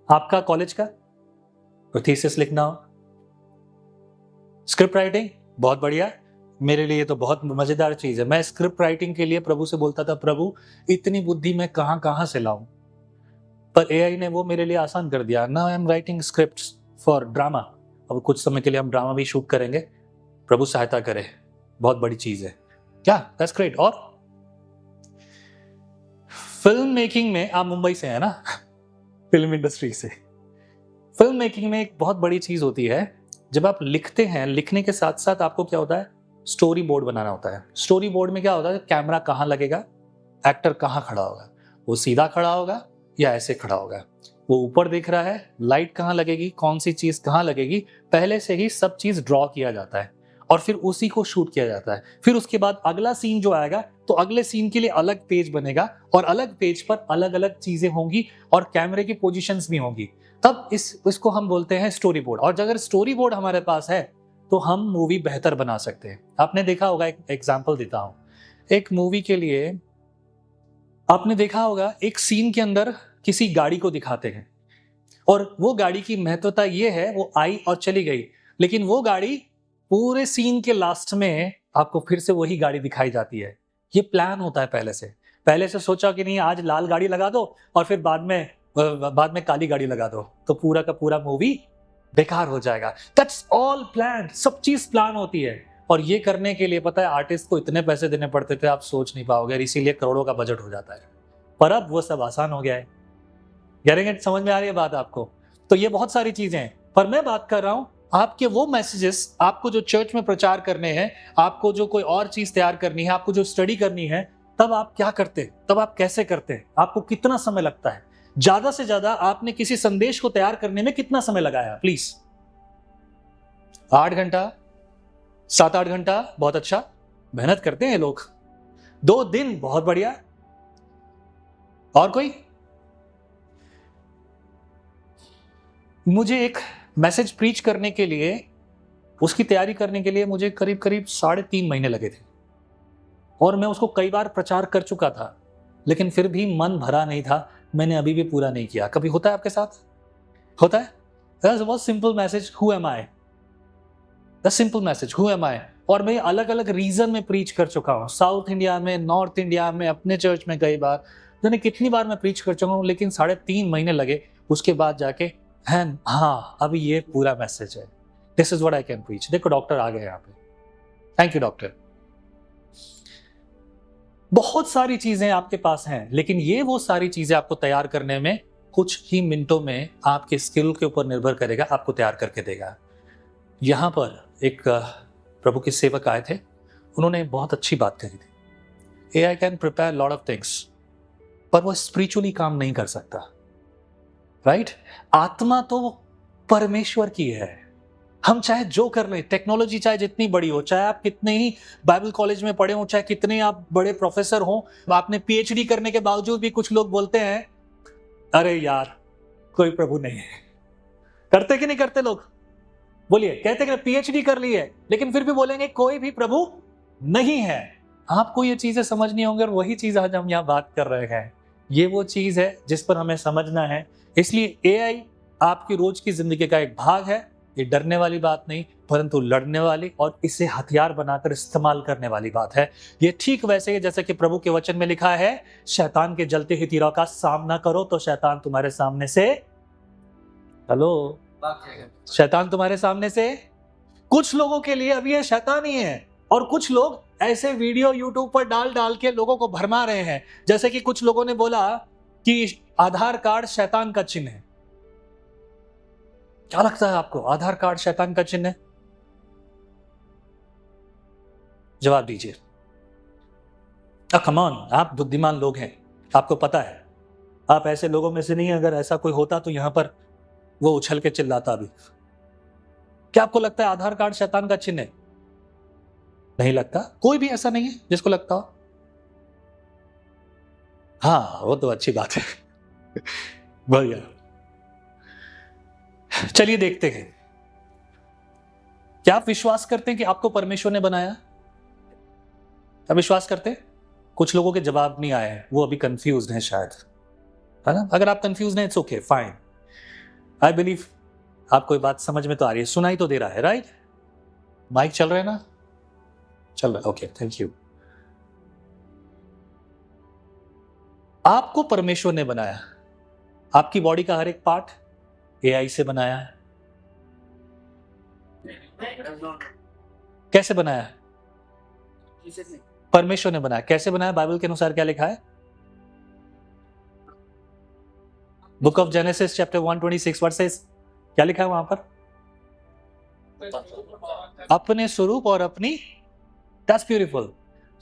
आपका कॉलेज का? कोई थीसिस लिखना हो, स्क्रिप्ट राइटिंग, बहुत बढ़िया। मेरे लिए तो बहुत मजेदार चीज है। मैं स्क्रिप्ट राइटिंग के लिए प्रभु से बोलता था, प्रभु इतनी बुद्धि मैं कहां से लाऊं, पर एआई ने वो मेरे लिए आसान कर दिया। Now I am writing scripts for drama. अब कुछ समय के लिए हम ड्रामा भी शूट करेंगे, प्रभु सहायता करे, बहुत बड़ी चीज है क्या? That's great. और फिल्म मेकिंग में, आप मुंबई से हैं ना, फिल्म इंडस्ट्री से, फिल्म मेकिंग में एक बहुत बड़ी चीज होती है, जब आप लिखते हैं, लिखने के साथ साथ आपको क्या होता है, स्टोरी बोर्ड बनाना होता है। स्टोरी बोर्ड में क्या होता है, कैमरा कहाँ लगेगा, एक्टर कहाँ खड़ा होगा, वो सीधा खड़ा होगा या ऐसे खड़ा होगा, वो ऊपर देख रहा है, लाइट कहाँ लगेगी, कौन सी चीज कहाँ लगेगी, पहले से ही सब चीज ड्रॉ किया जाता है और फिर उसी को शूट किया जाता है। फिर उसके बाद अगला सीन जो आएगा तो अगले सीन के लिए अलग पेज बनेगा और अलग पेज पर अलग अलग चीजें होंगी और कैमरे की पोजीशंस भी होंगी। तब इसको हम बोलते हैं स्टोरी बोर्ड। और अगर स्टोरी बोर्ड हमारे पास है तो हम मूवी बेहतर बना सकते हैं। आपने देखा होगा, एक एग्जांपल देता हूं, एक मूवी के लिए आपने देखा होगा, एक सीन के अंदर किसी गाड़ी को दिखाते हैं और वो गाड़ी की महत्वता ये है, वो आई और चली गई, लेकिन वो गाड़ी पूरे सीन के लास्ट में आपको फिर से वही गाड़ी दिखाई जाती है। ये प्लान होता है पहले से सोचा कि नहीं आज लाल गाड़ी लगा दो और फिर बाद में काली गाड़ी लगा दो, तो पूरा का पूरा मूवी बेकार हो जाएगा। दैट्स ऑल प्लान, सब चीज प्लान होती है। और ये करने के लिए पता है आर्टिस्ट को इतने पैसे देने पड़ते थे, आप सोच नहीं पाओगे, इसीलिए करोड़ों का बजट हो जाता है। पर अब वो सब आसान हो गया है। करेंगे, समझ में आ रही है बात आपको? तो ये बहुत सारी चीजें हैं, पर मैं बात कर रहा हूं आपके वो मैसेजेस, आपको जो चर्च में प्रचार करने हैं, आपको जो कोई और चीज तैयार करनी है, आपको जो स्टडी करनी है, तब आप क्या करते हैं, तब आप कैसे करते हैं, आपको कितना समय लगता है, ज्यादा से ज्यादा आपने किसी संदेश को तैयार करने में कितना समय लगाया? प्लीज 8 घंटा, 7-8 घंटा, बहुत अच्छा मेहनत करते हैं लोग। 2 दिन, बहुत बढ़िया। और कोई? मुझे एक मैसेज प्रीच करने के लिए, उसकी तैयारी करने के लिए मुझे करीब 3.5 महीने लगे थे और मैं उसको कई बार प्रचार कर चुका था, लेकिन फिर भी मन भरा नहीं था, मैंने अभी भी पूरा नहीं किया। कभी होता है आपके साथ? होता है? That's a simple message, who am I? The simple message, who am I? और मैं अलग अलग रीजन में प्रीच कर चुका हूँ, साउथ इंडिया में, नॉर्थ इंडिया में, अपने चर्च में कई बार, मैंने कितनी बार मैं प्रीच कर चुका हूँ, लेकिन 3.5 महीने लगे। उसके बाद जाके हाँ, अभी ये पूरा मैसेज है, this is what I can preach. देखो डॉक्टर आ गए यहाँ पे, थैंक यू डॉक्टर। बहुत सारी चीजें आपके पास हैं, लेकिन ये वो सारी चीजें आपको तैयार करने में कुछ ही मिनटों में, आपके स्किल के ऊपर निर्भर करेगा, आपको तैयार करके देगा। यहां पर एक प्रभु के सेवक आए थे, उन्होंने बहुत अच्छी बात कही थी, AI can prepare lot of things, पर वो स्पिरिचुअली काम नहीं कर सकता, राइट? आत्मा तो परमेश्वर की है। हम चाहे जो कर लें, टेक्नोलॉजी चाहे जितनी बड़ी हो, चाहे आप कितने ही बाइबल कॉलेज में पढ़े हो, चाहे कितने आप बड़े प्रोफेसर हो, आपने PhD करने के बावजूद भी कुछ लोग बोलते हैं अरे यार कोई प्रभु नहीं है। करते कि नहीं करते लोग? बोलिए, कहते कि PhD कर ली है, लेकिन फिर भी बोलेंगे कोई भी प्रभु नहीं है। आपको ये चीजें समझनी होंगी और वही चीज आज हम यहाँ बात कर रहे हैं। ये वो चीज है जिस पर हमें समझना है। इसलिए AI आपकी रोज की जिंदगी का एक भाग है। ये डरने वाली बात नहीं, परंतु लड़ने वाली और इसे हथियार बनाकर इस्तेमाल करने वाली बात है। ये ठीक वैसे ही जैसे कि प्रभु के वचन में लिखा है, शैतान के जलते हुए तीरों का सामना करो तो शैतान तुम्हारे सामने से, हेलो, शैतान तुम्हारे सामने से। कुछ लोगों के लिए अभी ये शैतान ही है, और कुछ लोग ऐसे वीडियो यूट्यूब पर डाल के लोगों को भरमा रहे हैं। जैसे कि कुछ लोगों ने बोला कि आधार कार्ड शैतान का चिन्ह है। क्या लगता है आपको, आधार कार्ड शैतान का चिन्ह है? जवाब दीजिए। कम ऑन, आप बुद्धिमान लोग हैं, आपको पता है, आप ऐसे लोगों में से नहीं। अगर ऐसा कोई होता तो यहां पर वो उछल के चिल्लाता भी। क्या आपको लगता है आधार कार्ड शैतान का चिन्ह है? नहीं लगता। कोई भी ऐसा नहीं है जिसको लगता हो? हाँ, वो तो अच्छी बात है। बढ़िया, चलिए देखते हैं। क्या आप विश्वास करते हैं कि आपको परमेश्वर ने बनाया? आप विश्वास करते हैं? कुछ लोगों के जवाब नहीं आए हैं, वो अभी कंफ्यूज्ड हैं शायद, है ना? अगर आप कंफ्यूज हैं, it's okay, fine. I believe आपको ये बात समझ में तो आ रही है, सुनाई तो दे रहा है, राइट? माइक चल रहा है ना? चल रहा है, ओके, थैंक यू। आपको परमेश्वर ने बनाया, आपकी बॉडी का हर एक पार्ट AI से बनाया है। कैसे बनाया है? परमेश्वर ने बनाया। कैसे बनाया? बाइबल के अनुसार क्या लिखा है? Book of genesis chapter 126 versus क्या लिखा है वहां पर? अपने स्वरूप और अपनी, दैट्स ब्यूटीफुल।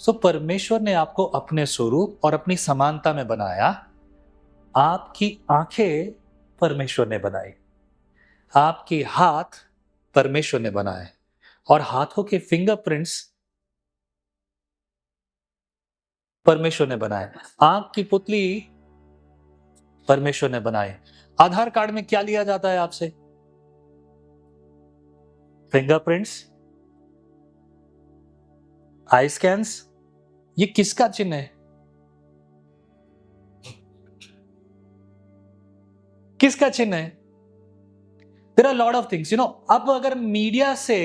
सो परमेश्वर ने आपको अपने स्वरूप और अपनी समानता में बनाया। आपकी आंखें परमेश्वर ने बनाई, आपके हाथ परमेश्वर ने बनाए, और हाथों के फिंगरप्रिंट्स परमेश्वर ने बनाए। आंख की पुतली परमेश्वर ने बनाए। आधार कार्ड में क्या लिया जाता है आपसे? Fingerprints, eye scans. ये किसका चिन्ह है? किसका चिन्ह है? There are lot of things, you know. अब अगर मीडिया से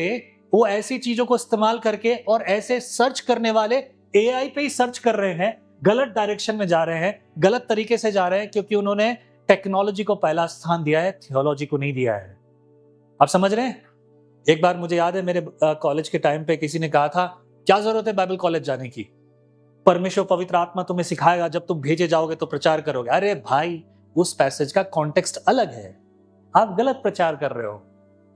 वो ऐसी चीजों को इस्तेमाल करके और ऐसे सर्च करने वाले एआई पे ही सर्च कर रहे हैं, गलत डायरेक्शन में जा रहे हैं, गलत तरीके से जा रहे हैं, क्योंकि उन्होंने टेक्नोलॉजी को पहला स्थान दिया है, थियोलॉजी को नहीं दिया है। आप समझ रहे हैं? एक बार मुझे याद है मेरे कॉलेज के टाइम पे किसी ने कहा था, क्या जरूरत है बाइबल कॉलेज जाने की, परमेश्वर पवित्र आत्मा तुम्हें सिखाएगा, जब तुम भेजे जाओगे तो प्रचार करोगे। अरे भाई, उस पैसेज का कॉन्टेक्स्ट अलग है, आप गलत प्रचार कर रहे हो।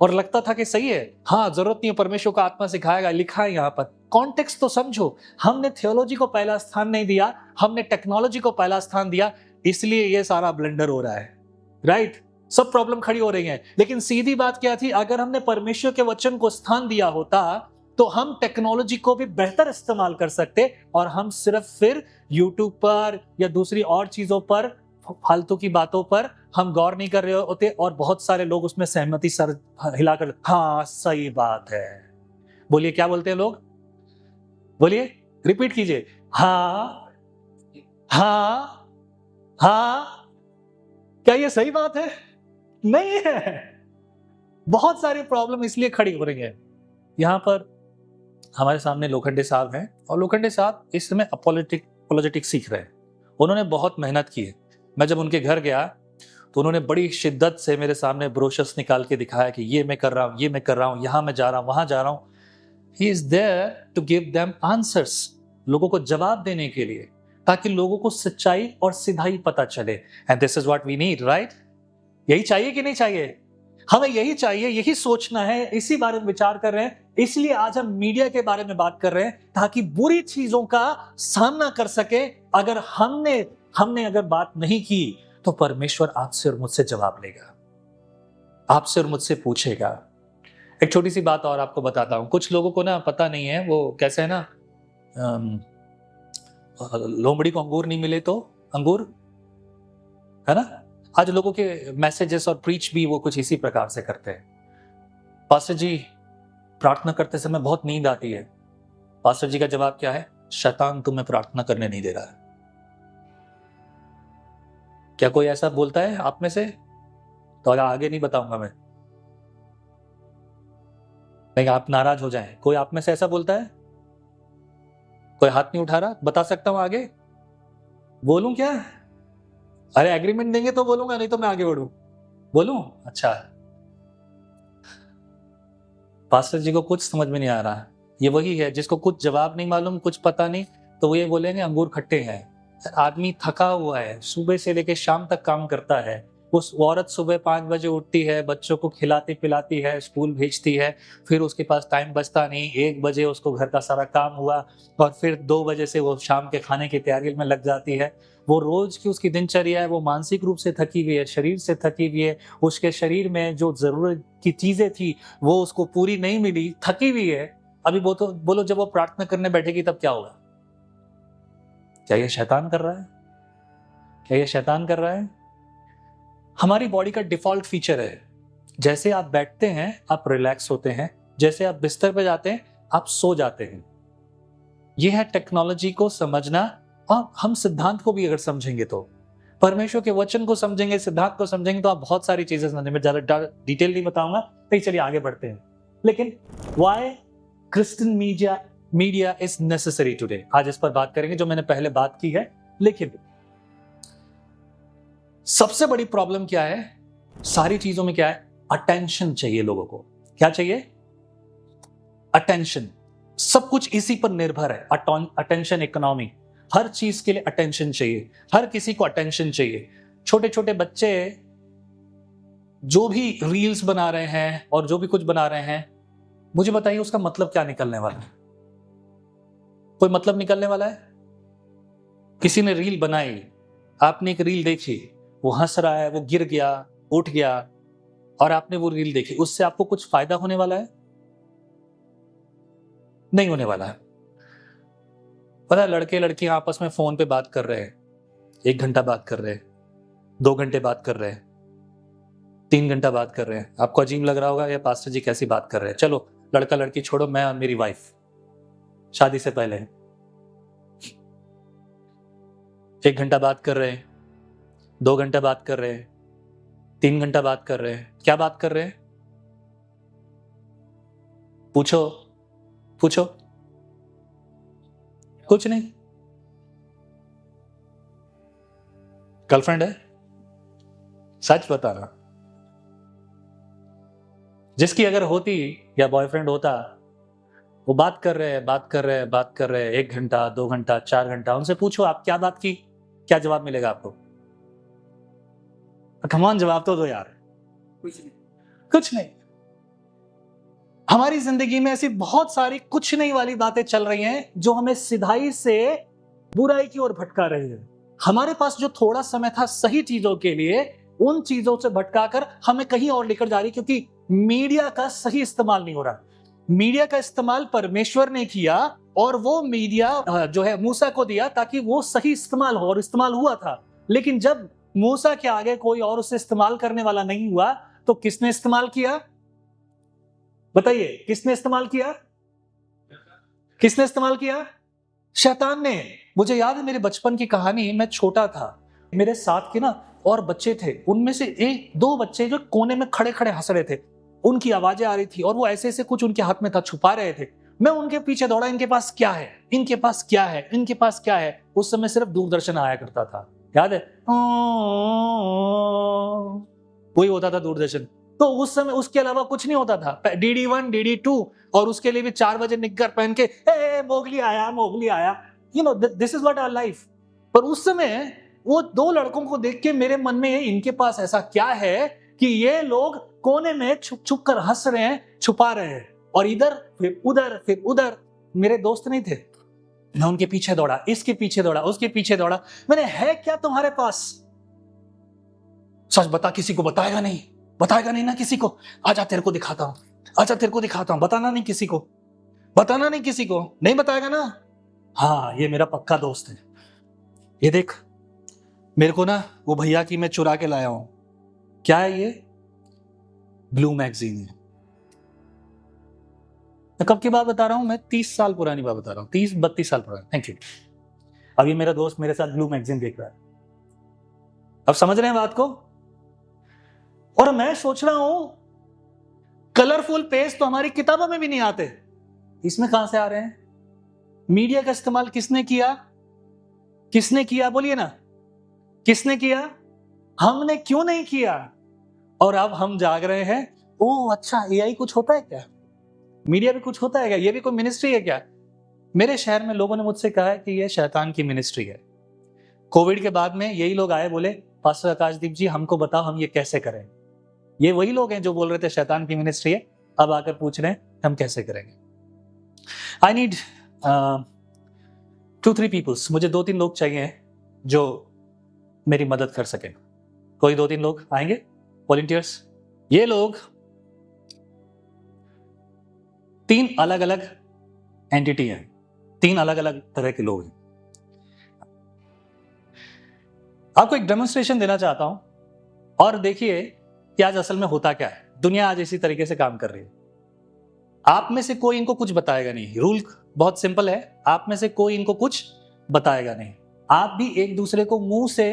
और लगता था कि सही है, हाँ जरूरत नहीं है, परमेश्वर का आत्मा सिखाएगा, लिखा है यहाँ पर। कॉन्टेक्स्ट तो समझो। हमने थियोलॉजी को पहला स्थान नहीं दिया, हमने टेक्नोलॉजी को पहला स्थान दिया, इसलिए ये सारा ब्लेंडर हो रहा है, राइट? सब प्रॉब्लम खड़ी हो रही है। लेकिन सीधी बात क्या थी, अगर हमने परमेश्वर के वचन को स्थान दिया होता तो हम टेक्नोलॉजी को भी बेहतर इस्तेमाल कर सकते, और हम सिर्फ फिर यूट्यूब पर या दूसरी और चीजों पर, फालतू की बातों पर हम गौर नहीं कर रहे होते, और बहुत सारे लोग उसमें सहमति सर हिलाकर, हाँ सही बात है। बोलिए, क्या बोलते हैं लोग? बोलिए, रिपीट कीजिए। हाँ हाँ हाँ। क्या ये सही बात है? नहीं है। बहुत सारी प्रॉब्लम इसलिए खड़ी हो रही है। यहां पर हमारे सामने लोखंडे साहब हैं, और लोखंडे साहब इस समय अपॉलिटिक्स सीख रहे हैं। उन्होंने बहुत मेहनत की है। मैं जब उनके घर गया तो उन्होंने बड़ी शिद्दत से मेरे सामने ब्रोशर्स निकाल के दिखाया कि ये मैं कर रहा हूं, ये मैं कर रहा हूं, यहां मैं जा रहा हूं, वहां जा रहा हूं। He is there to give them answers, लोगों को जवाब देने के लिए, ताकि लोगों को सच्चाई और सिधाई पता चले। And this is what we need, right? यही चाहिए कि नहीं चाहिए? हमें यही चाहिए, यही सोचना है, इसी बारे में विचार कर रहे हैं। इसलिए आज हम मीडिया के बारे में बात कर रहे हैं, ताकि बुरी चीजों का सामना कर सके। अगर हमने अगर बात नहीं की तो परमेश्वर आपसे और मुझसे जवाब लेगा, आपसे और मुझसे पूछेगा। एक छोटी सी बात और आपको बताता हूं। कुछ लोगों को ना पता नहीं है, वो कैसे है ना, लोमड़ी को अंगूर नहीं मिले तो अंगूर, है ना? आज लोगों के मैसेजेस और प्रीच भी वो कुछ इसी प्रकार से करते हैं। पास्टर जी, प्रार्थना करते समय बहुत नींद आती है। पास्टर जी का जवाब क्या है? शैतान तुम्हें प्रार्थना करने नहीं दे रहा है। क्या कोई ऐसा बोलता है आप में से? तो आगे नहीं बताऊंगा मैं, नहीं आप नाराज हो जाएं। कोई आप में से ऐसा बोलता है? कोई हाथ नहीं उठा रहा? बता सकता हूं आगे? बोलूं क्या? अरे एग्रीमेंट देंगे तो बोलूंगा, नहीं तो मैं आगे बढ़ूं। बोलूं? अच्छा, पास्टर जी को कुछ समझ में नहीं आ रहा। ये वही है जिसको कुछ जवाब नहीं मालूम, कुछ पता नहीं, तो वो ये बोलेंगे अंगूर खट्टे हैं। आदमी थका हुआ है, सुबह से लेकर शाम तक काम करता है। उस औरत सुबह 5 बजे उठती है, बच्चों को खिलाती पिलाती है, स्कूल भेजती है, फिर उसके पास टाइम बचता नहीं। 1 बजे उसको घर का सारा काम हुआ, और फिर 2 बजे से वो शाम के खाने की तैयारी में लग जाती है। वो रोज की उसकी दिनचर्या है, वो मानसिक रूप से थकी हुई है, शरीर से थकी हुई है। उसके शरीर में जो जरूरत की चीजें थी वो उसको पूरी नहीं मिली, थकी हुई है। अभी वो तो बोलो, जब वो प्रार्थना करने बैठेगी तब क्या होगा? क्या ये शैतान कर रहा है? क्या ये शैतान कर रहा है? हमारी बॉडी का डिफॉल्ट फीचर है, जैसे आप बैठते हैं आप रिलैक्स होते हैं, जैसे आप बिस्तर पे जाते हैं आप सो जाते हैं। यह है टेक्नोलॉजी को समझना। और हम सिद्धांत को भी अगर समझेंगे तो, परमेश्वर के वचन को समझेंगे, सिद्धांत को समझेंगे, तो आप बहुत सारी चीजें समझेंगे। मैं ज्यादा डिटेल नहीं बताऊंगा, तो चलिए आगे बढ़ते हैं। लेकिन why Christian media is necessary today, आज इस पर बात करेंगे, जो मैंने पहले बात की है। लेकिन सबसे बड़ी प्रॉब्लम क्या है सारी चीजों में? क्या है? अटेंशन चाहिए लोगों को। क्या चाहिए? अटेंशन। सब कुछ इसी पर निर्भर है। अटेंशन इकोनॉमी, हर चीज के लिए अटेंशन चाहिए, हर किसी को अटेंशन चाहिए। छोटे छोटे बच्चे जो भी रील्स बना रहे हैं और जो भी कुछ बना रहे हैं, मुझे बताइए उसका मतलब क्या निकलने वाला है? कोई मतलब निकलने वाला है? किसी ने रील बनाई, आपने एक रील देखी, वो हंस रहा है, वो गिर गया, उठ गया, और आपने वो रील देखी, उससे आपको कुछ फायदा होने वाला है? नहीं होने वाला है। पता है, लड़के लड़कियां आपस में फोन पे बात कर रहे हैं, 1 घंटा बात कर रहे हैं, 2 घंटे बात कर रहे हैं, 3 घंटा बात कर रहे हैं। आपको अजीब लग रहा होगा, ये पास्टर जी कैसी बात कर रहे हैं। चलो लड़का लड़की छोड़ो, मैं और मेरी वाइफ शादी से पहले 1 घंटा बात कर रहे हैं, 2 घंटा बात कर रहे हैं, 3 घंटा बात कर रहे हैं। क्या बात कर रहे हैं? पूछो पूछो। कुछ नहीं। गर्लफ्रेंड है? सच बता रहा, जिसकी अगर होती या बॉयफ्रेंड होता, वो बात कर रहे हैं 1 घंटा, 2 घंटा, 4 घंटा। उनसे पूछो आप क्या बात की, क्या जवाब मिलेगा आपको? कमान जवाब तो दो यार। कुछ नहीं। हमारी जिंदगी में ऐसी बहुत सारी कुछ नहीं वाली बातें चल रही हैं जो हमें सिधाई से बुराई की ओर भटका रही है। हमारे पास जो थोड़ा समय था सही चीजों के लिए, उन चीजों से भटकाकर हमें कहीं और लेकर जा रही, क्योंकि मीडिया का सही इस्तेमाल नहीं हो रहा। मीडिया का इस्तेमाल परमेश्वर ने किया और वो मीडिया जो है मूसा को दिया ताकि वो सही इस्तेमाल हो, और इस्तेमाल हुआ था। लेकिन जब मूसा के आगे कोई और उसे इस्तेमाल करने वाला नहीं हुआ, तो किसने इस्तेमाल किया? बताइए, किसने इस्तेमाल किया? किसने इस्तेमाल किया? शैतान ने। मुझे याद है मेरे बचपन की कहानी, मैं छोटा था, मेरे साथ के ना और बच्चे थे, उनमें से 1-2 बच्चे जो कोने में खड़े खड़े हंस रहे थे, उनकी आवाजें आ रही थी और वो ऐसे ऐसे कुछ उनके हाथ में था, छुपा रहे थे। मैं उनके पीछे दौड़ा, इनके पास क्या है, इनके पास क्या है, इनके पास क्या है। उस समय सिर्फ दूरदर्शन आया करता था, याद है? वही होता था दूरदर्शन। तो उस समय उसके अलावा कुछ नहीं होता था। DD1, DD2, और उसके लिए भी 4 बजे निक्कर पहन के मोगली आया, मोगली आया। You know, this is what our life. पर उस समय वो 2 लड़कों को देख के मेरे मन में इनके पास ऐसा क्या है कि ये लोग कोने में छुप छुप कर हंस रहे हैं, छुपा रहे हैं, और इधर फिर उधर फिर उधर। मेरे दोस्त नहीं थे, मैं उनके पीछे दौड़ा, इसके पीछे दौड़ा, उसके पीछे दौड़ा। मैंने, है क्या तुम्हारे पास? सच बता, किसी को बताएगा नहीं, बताएगा नहीं ना किसी को। आजा तेरे को दिखाता हूं, आजा तेरे को दिखाता हूं। बताना नहीं किसी को, बताना नहीं किसी को, नहीं बताएगा ना? हाँ, ये मेरा पक्का दोस्त है। ये देख, मेरे को ना वो भैया की मैं चुरा के लाया हूं। क्या है ये? ब्लू मैगजीन है। मैं कब की बात बता रहा हूं? मैं 30 साल पुरानी बात बता रहा हूं, 30-32 साल पुरानी। Thank you. अब ये मेरा दोस्त मेरे साथ ब्लू मैगजीन देख रहा है। अब समझ रहे हैं बात को? और मैं सोच रहा हूं, कलरफुल पेज तो हमारी किताबों में भी नहीं आते, इसमें कहां से आ रहे हैं? मीडिया का इस्तेमाल किसने किया? किसने किया? बोलिए ना, किसने किया? हमने क्यों नहीं किया? और अब हम जाग रहे हैं, ओह अच्छा, AI कुछ होता है क्या? मीडिया भी कुछ होता है क्या? ये भी कोई मिनिस्ट्री है क्या? मेरे शहर में लोगों ने मुझसे कहा है कि ये शैतान की मिनिस्ट्री है। कोविड के बाद में यही लोग आए, बोले पास्टर आकाशदीप जी हमको बताओ हम ये कैसे करें। ये वही लोग हैं जो बोल रहे थे शैतान की मिनिस्ट्री है, अब आकर पूछ रहे हैं हम कैसे करेंगे। I need 2-3 peoples. मुझे 2-3 लोग चाहिए जो मेरी मदद कर सके। कोई 2-3 लोग आएंगे, वॉलंटियर्स। ये लोग 3 अलग अलग एंटिटी हैं, 3 अलग अलग तरह के लोग हैं। आपको एक डेमोन्स्ट्रेशन देना चाहता हूं, और देखिए कि आज असल में होता क्या है। दुनिया आज इसी तरीके से काम कर रही है। आप में से कोई इनको कुछ बताएगा नहीं। रूल बहुत सिंपल है, आप में से कोई इनको कुछ बताएगा नहीं। आप भी एक दूसरे को मुंह से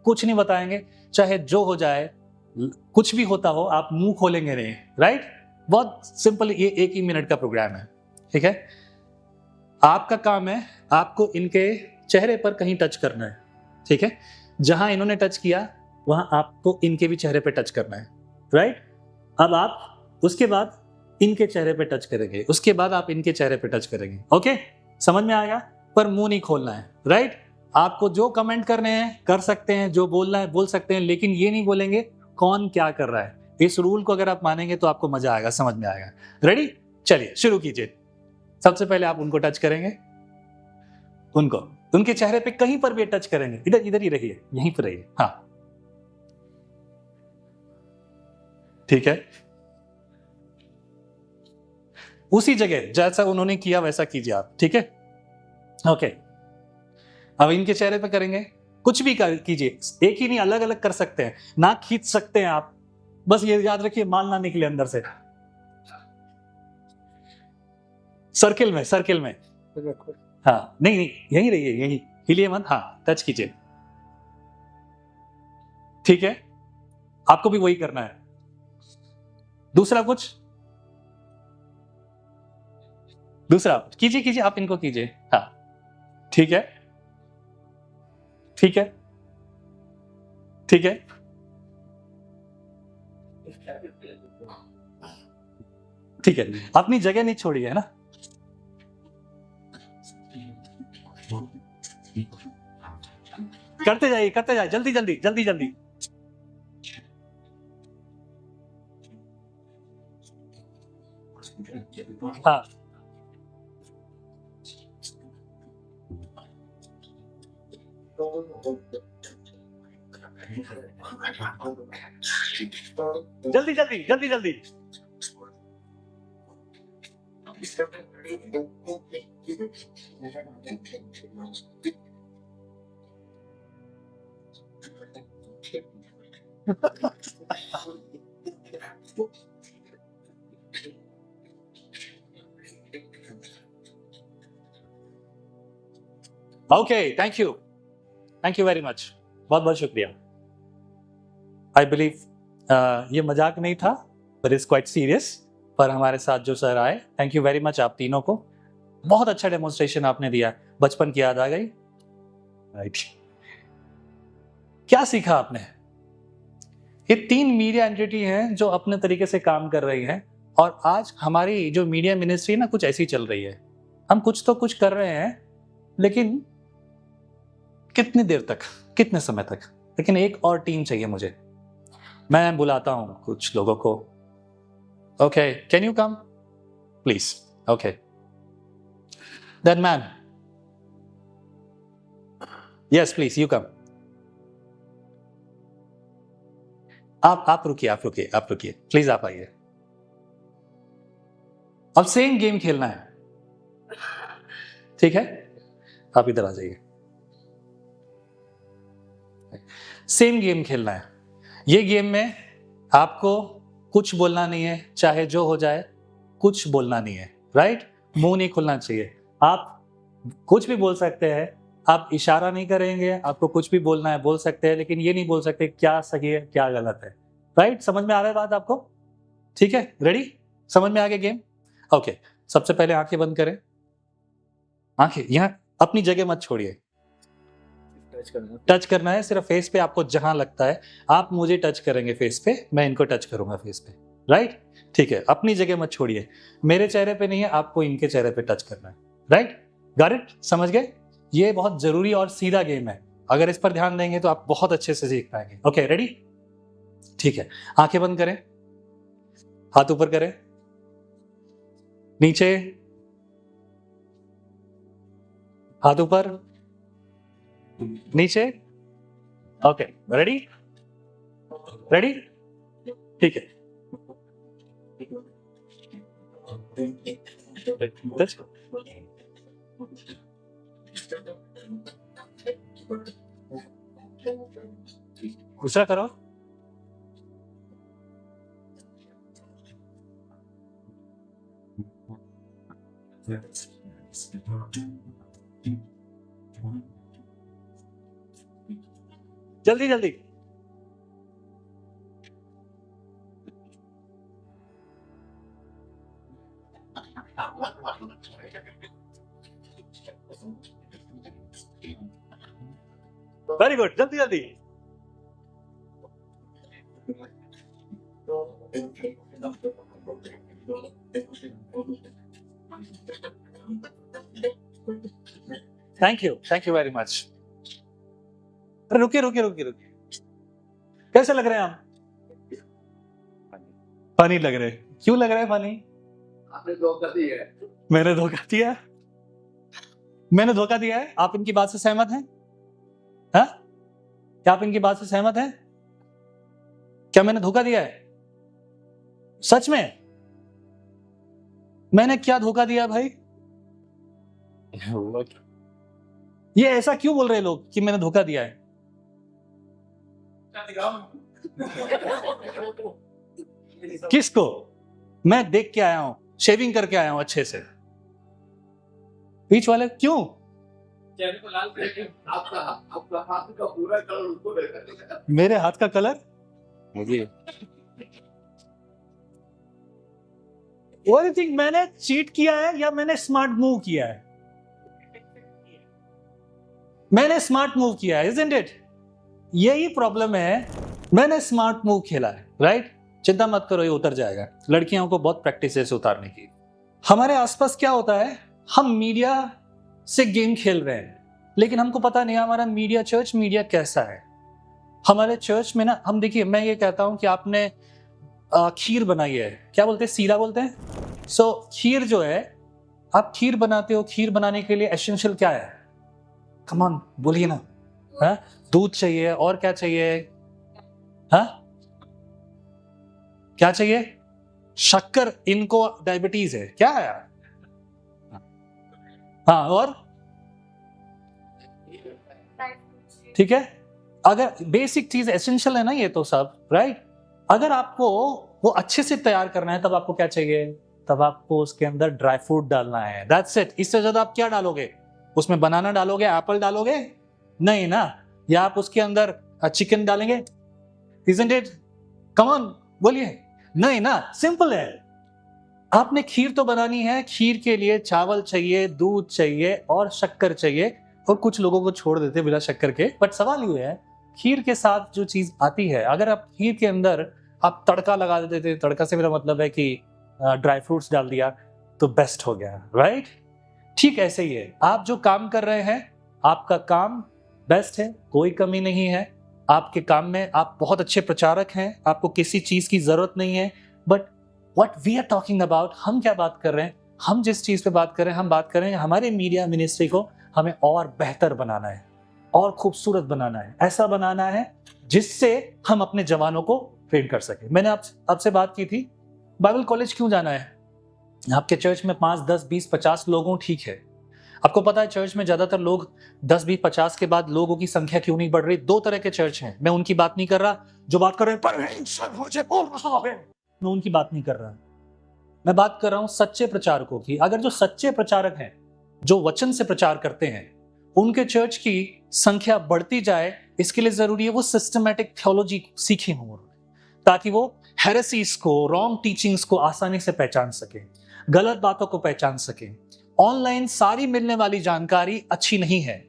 कुछ नहीं बताएंगे, चाहे जो हो जाए, कुछ भी होता हो, आप मुंह खोलेंगे नहीं, राइट? बहुत सिंपल, ये 1 ही मिनट का प्रोग्राम है, ठीक है? आपका काम है आपको इनके चेहरे पर कहीं टच करना है, ठीक है? जहां इन्होंने टच किया वहां आपको इनके भी चेहरे पे टच करना है, राइट? अब आप उसके बाद इनके चेहरे पे टच करेंगे, उसके बाद आप इनके चेहरे पे टच करेंगे, ओके? समझ में आएगा? पर मुंह नहीं खोलना है, राइट? आपको जो कमेंट करने हैं कर सकते हैं, जो बोलना है बोल सकते हैं, लेकिन ये नहीं बोलेंगे कौन क्या कर रहा है। इस रूल को अगर आप मानेंगे तो आपको मजा आएगा, समझ में आएगा। रेडी? चलिए शुरू कीजिए। सबसे पहले आप उनको टच करेंगे, उनको उनके चेहरे पे कहीं पर भी टच करेंगे। इधर इधर ही रहिए, यहीं पर रहिए। हाँ ठीक है, उसी जगह जैसा उन्होंने किया वैसा कीजिए आप, ठीक है? ओके, अब इनके चेहरे पे करेंगे, कुछ भी कीजिए, एक ही नहीं अलग अलग कर सकते हैं, नाक खींच सकते हैं आप, बस ये याद रखिए माल ना निकले अंदर से। सर्किल में, सर्किल में, हाँ नहीं नहीं यहीं रहिए, यहीं हिलिए मत। हाँ टच कीजिए, ठीक है? आपको भी वही करना है। दूसरा कुछ, दूसरा कीजिए कीजिए, आप इनको कीजिए। हाँ ठीक है, ठीक है, ठीक है, ठीक है। अपनी जगह नहीं छोड़ी है ना? करते जाइए, करते जाइए, जल्दी जल्दी जल्दी जल्दी। हाँ जल्दी जल्दी जल्दी जल्दी। Okay, thank you very much, बहुत बहुत शुक्रिया। आई बिलीव ये मजाक नहीं था, बट इट्स क्वाइट सीरियस। पर हमारे साथ जो सर आए, थैंक यू वेरी मच आप तीनों को, बहुत अच्छा डेमोन्स्ट्रेशन आपने दिया, बचपन की याद आ गई। राइट, क्या सीखा आपने? ये 3 मीडिया एंटिटी हैं जो अपने तरीके से काम कर रही हैं, और आज हमारी जो मीडिया मिनिस्ट्री ना कुछ ऐसी चल रही है। हम कुछ तो कुछ कर रहे हैं, लेकिन कितनी देर तक, कितने समय तक? लेकिन एक और टीम चाहिए मुझे। मैं बुलाता हूं कुछ लोगों को। Okay, can you come please? Okay, that man, yes please you come. आप रुकिए, आप रुकिए, आप रुकिए, प्लीज आप आइए। अब सेम गेम खेलना है, ठीक है? आप इधर आ जाइए। सेम गेम खेलना है। ये गेम में आपको कुछ बोलना नहीं है, चाहे जो हो जाए, कुछ बोलना नहीं है, राइट? मुंह नहीं खुलना चाहिए। आप कुछ भी बोल सकते हैं, आप इशारा नहीं करेंगे, आपको कुछ भी बोलना है बोल सकते हैं, लेकिन ये नहीं बोल सकते क्या सही है क्या गलत है, राइट? समझ में आ रहा है बात आपको? ठीक है, रेडी? समझ में आ गया गेम? ओके, सबसे पहले आंखें बंद करें। आंखें यहां अपनी जगह मत छोड़िए, टच करना है सिर्फ फेस पे, आपको जहां लगता है। आप मुझे टच करेंगे फेस पे, मैं इनको टच करूंगा फेस पे, राइट? ठीक है, अपनी जगह मत छोड़िए। मेरे चेहरे पे नहीं है, आपको इनके चेहरे पे टच करना है, राइट? Got it? समझ गए? ये बहुत जरूरी और सीधा गेम है, अगर इस पर ध्यान देंगे तो आप बहुत अच्छे से सीख पाएंगे। Okay, ready? ठीक है, आंखें बंद करें, हाथ ऊपर करें, नीचे, हाथ ऊपर, नीचे। Okay, ready? रेडी? ठीक है, टच। दूसरा करो। जल्दी जल्दी। वेरी गुड, जल्दी जल्दी। Thank you very much. अरे रुकिए रुकिए रुकिए रुकिए, कैसे लग रहे हैं आप? फनी लग रहे हैं। क्यों लग रहा है फनी? आपने धोखा दिया है। मैंने धोखा दिया है? मैंने धोखा दिया है? आप इनकी बात से सहमत हैं? हाँ? क्या आप इनकी बात से सहमत हैं? क्या मैंने धोखा दिया है? सच में? मैंने क्या धोखा दिया भाई? ये ऐसा क्यों बोल रहे हैं लोग कि मैंने धोखा दिया है? किसको? मैं देख के आया हूं, शेविंग करके आया हूं अच्छे से। बीच वाले क्यों? आपका हाथ का पूरा कलर उसको देखा। मेरे हाथ का कलर मुझे What do you think, मैंने चीट किया है या मैंने स्मार्ट मूव किया है? मैंने स्मार्ट मूव किया है, isn't it? यही प्रॉब्लम है, मैंने स्मार्ट मूव खेला है, राइट? चिंता मत करो, ये उतर जाएगा। लड़कियों को बहुत प्रैक्टिस है इसे उतारने की। हमारे आसपास क्या होता है, हम मीडिया से गेम खेल रहे हैं, लेकिन हमको पता नहीं हमारा मीडिया, चर्च मीडिया कैसा है। हमारे चर्च में ना, हम देखिए, मैं ये कहता हूं कि आपने खीर बनाई है, क्या बोलते हैं, सीरा बोलते हैं। सो खीर जो है, आप खीर बनाते हो, खीर बनाने के लिए एसेंशियल क्या है? कम ऑन बोलिए ना। हाँ? दूध चाहिए, और क्या चाहिए? हाँ? क्या चाहिए? शक्कर, इनको डायबिटीज है, क्या है यार? हाँ, और ठीक है, अगर बेसिक चीज एसेंशियल है ना ये तो सब, राइट? अगर आपको वो अच्छे से तैयार करना है, तब आपको क्या चाहिए? तब आपको उसके अंदर ड्राई फ्रूट डालना है, दैट्स इट। इससे ज्यादा आप क्या डालोगे? उसमें बनाना डालोगे, एप्पल डालोगे? नहीं ना। या आप उसके अंदर चिकन डालेंगे? Isn't it? कम ऑन बोलिए। नहीं ना, सिंपल है। आपने खीर तो बनानी है, खीर के लिए चावल चाहिए, दूध चाहिए और शक्कर चाहिए, और कुछ लोगों को छोड़ देते बिना शक्कर के। बट सवाल ये है, खीर के साथ जो चीज आती है, अगर आप खीर के अंदर आप तड़का लगा देते, तड़का से मेरा मतलब है कि ड्राई फ्रूट्स डाल दिया, तो बेस्ट हो गया, राइट? ठीक ऐसे ही है, आप जो काम कर रहे हैं, आपका काम बेस्ट है, कोई कमी नहीं है आपके काम में। आप बहुत अच्छे प्रचारक हैं, आपको किसी चीज की जरूरत नहीं है। But what we are talking about, हम क्या बात कर रहे हैं? हम जिस चीज पे बात कर रहे हैं, हम बात कर रहे हैं हमारे मीडिया मिनिस्ट्री को हमें और बेहतर बनाना है, और खूबसूरत बनाना है, ऐसा बनाना है जिससे हम अपने जवानों को ट्रेन कर सके। मैंने आपसे बात की थी, बाइबल कॉलेज क्यों जाना है? आपके चर्च में 5, 10, 20, 50 लोगों, ठीक है। आपको पता है चर्च में ज्यादातर लोग 10, 20, 50 के बाद लोगों की संख्या क्यों नहीं बढ़ रही? 2 तरह के चर्च हैं, मैं उनकी बात नहीं कर रहा। जो बात कर रहे हैं परमेश्वर मुझे बोल रहा है, मैं उनकी बात नहीं कर रहा। मैं बात कर रहा हूं सच्चे प्रचारकों की। अगर जो सच्चे प्रचारक हैं, जो वचन से प्रचार करते हैं, उनके चर्च की संख्या बढ़ती जाए, इसके लिए जरूरी है वो सिस्टमैटिक थियोलॉजी सीखे हों, ताकि वो हेरेसीज को, रॉन्ग टीचिंग्स को आसानी से पहचान सके, गलत बातों को पहचान सके। ऑनलाइन सारी मिलने वाली जानकारी अच्छी नहीं है,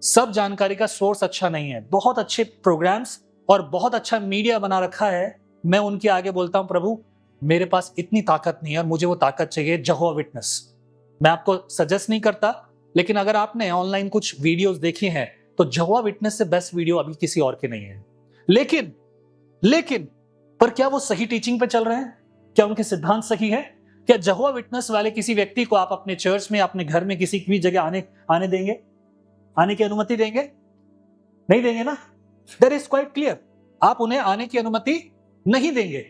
सब जानकारी का सोर्स अच्छा नहीं है। बहुत अच्छे प्रोग्राम्स और बहुत अच्छा मीडिया बना रखा है, मैं उनके आगे बोलता हूं, प्रभु मेरे पास इतनी ताकत नहीं है और मुझे वो ताकत चाहिए, यहोवा विटनेस। मैं आपको सजेस्ट नहीं करता, लेकिन अगर आपने ऑनलाइन कुछ वीडियोस देखे हैं तो यहोवा विटनेस से बेस्ट वीडियो अभी किसी और के नहीं है। लेकिन पर क्या वो सही टीचिंग पे चल रहे हैं? क्या उनके सिद्धांत सही है? क्या यहोवा विटनेस वाले किसी व्यक्ति को आप अपने चर्च में, अपने घर में, किसी भी जगह आने देंगे? आने की अनुमति देंगे? नहीं देंगे ना। दैट इज क्वाइट क्लियर, आप उन्हें आने की अनुमति नहीं देंगे।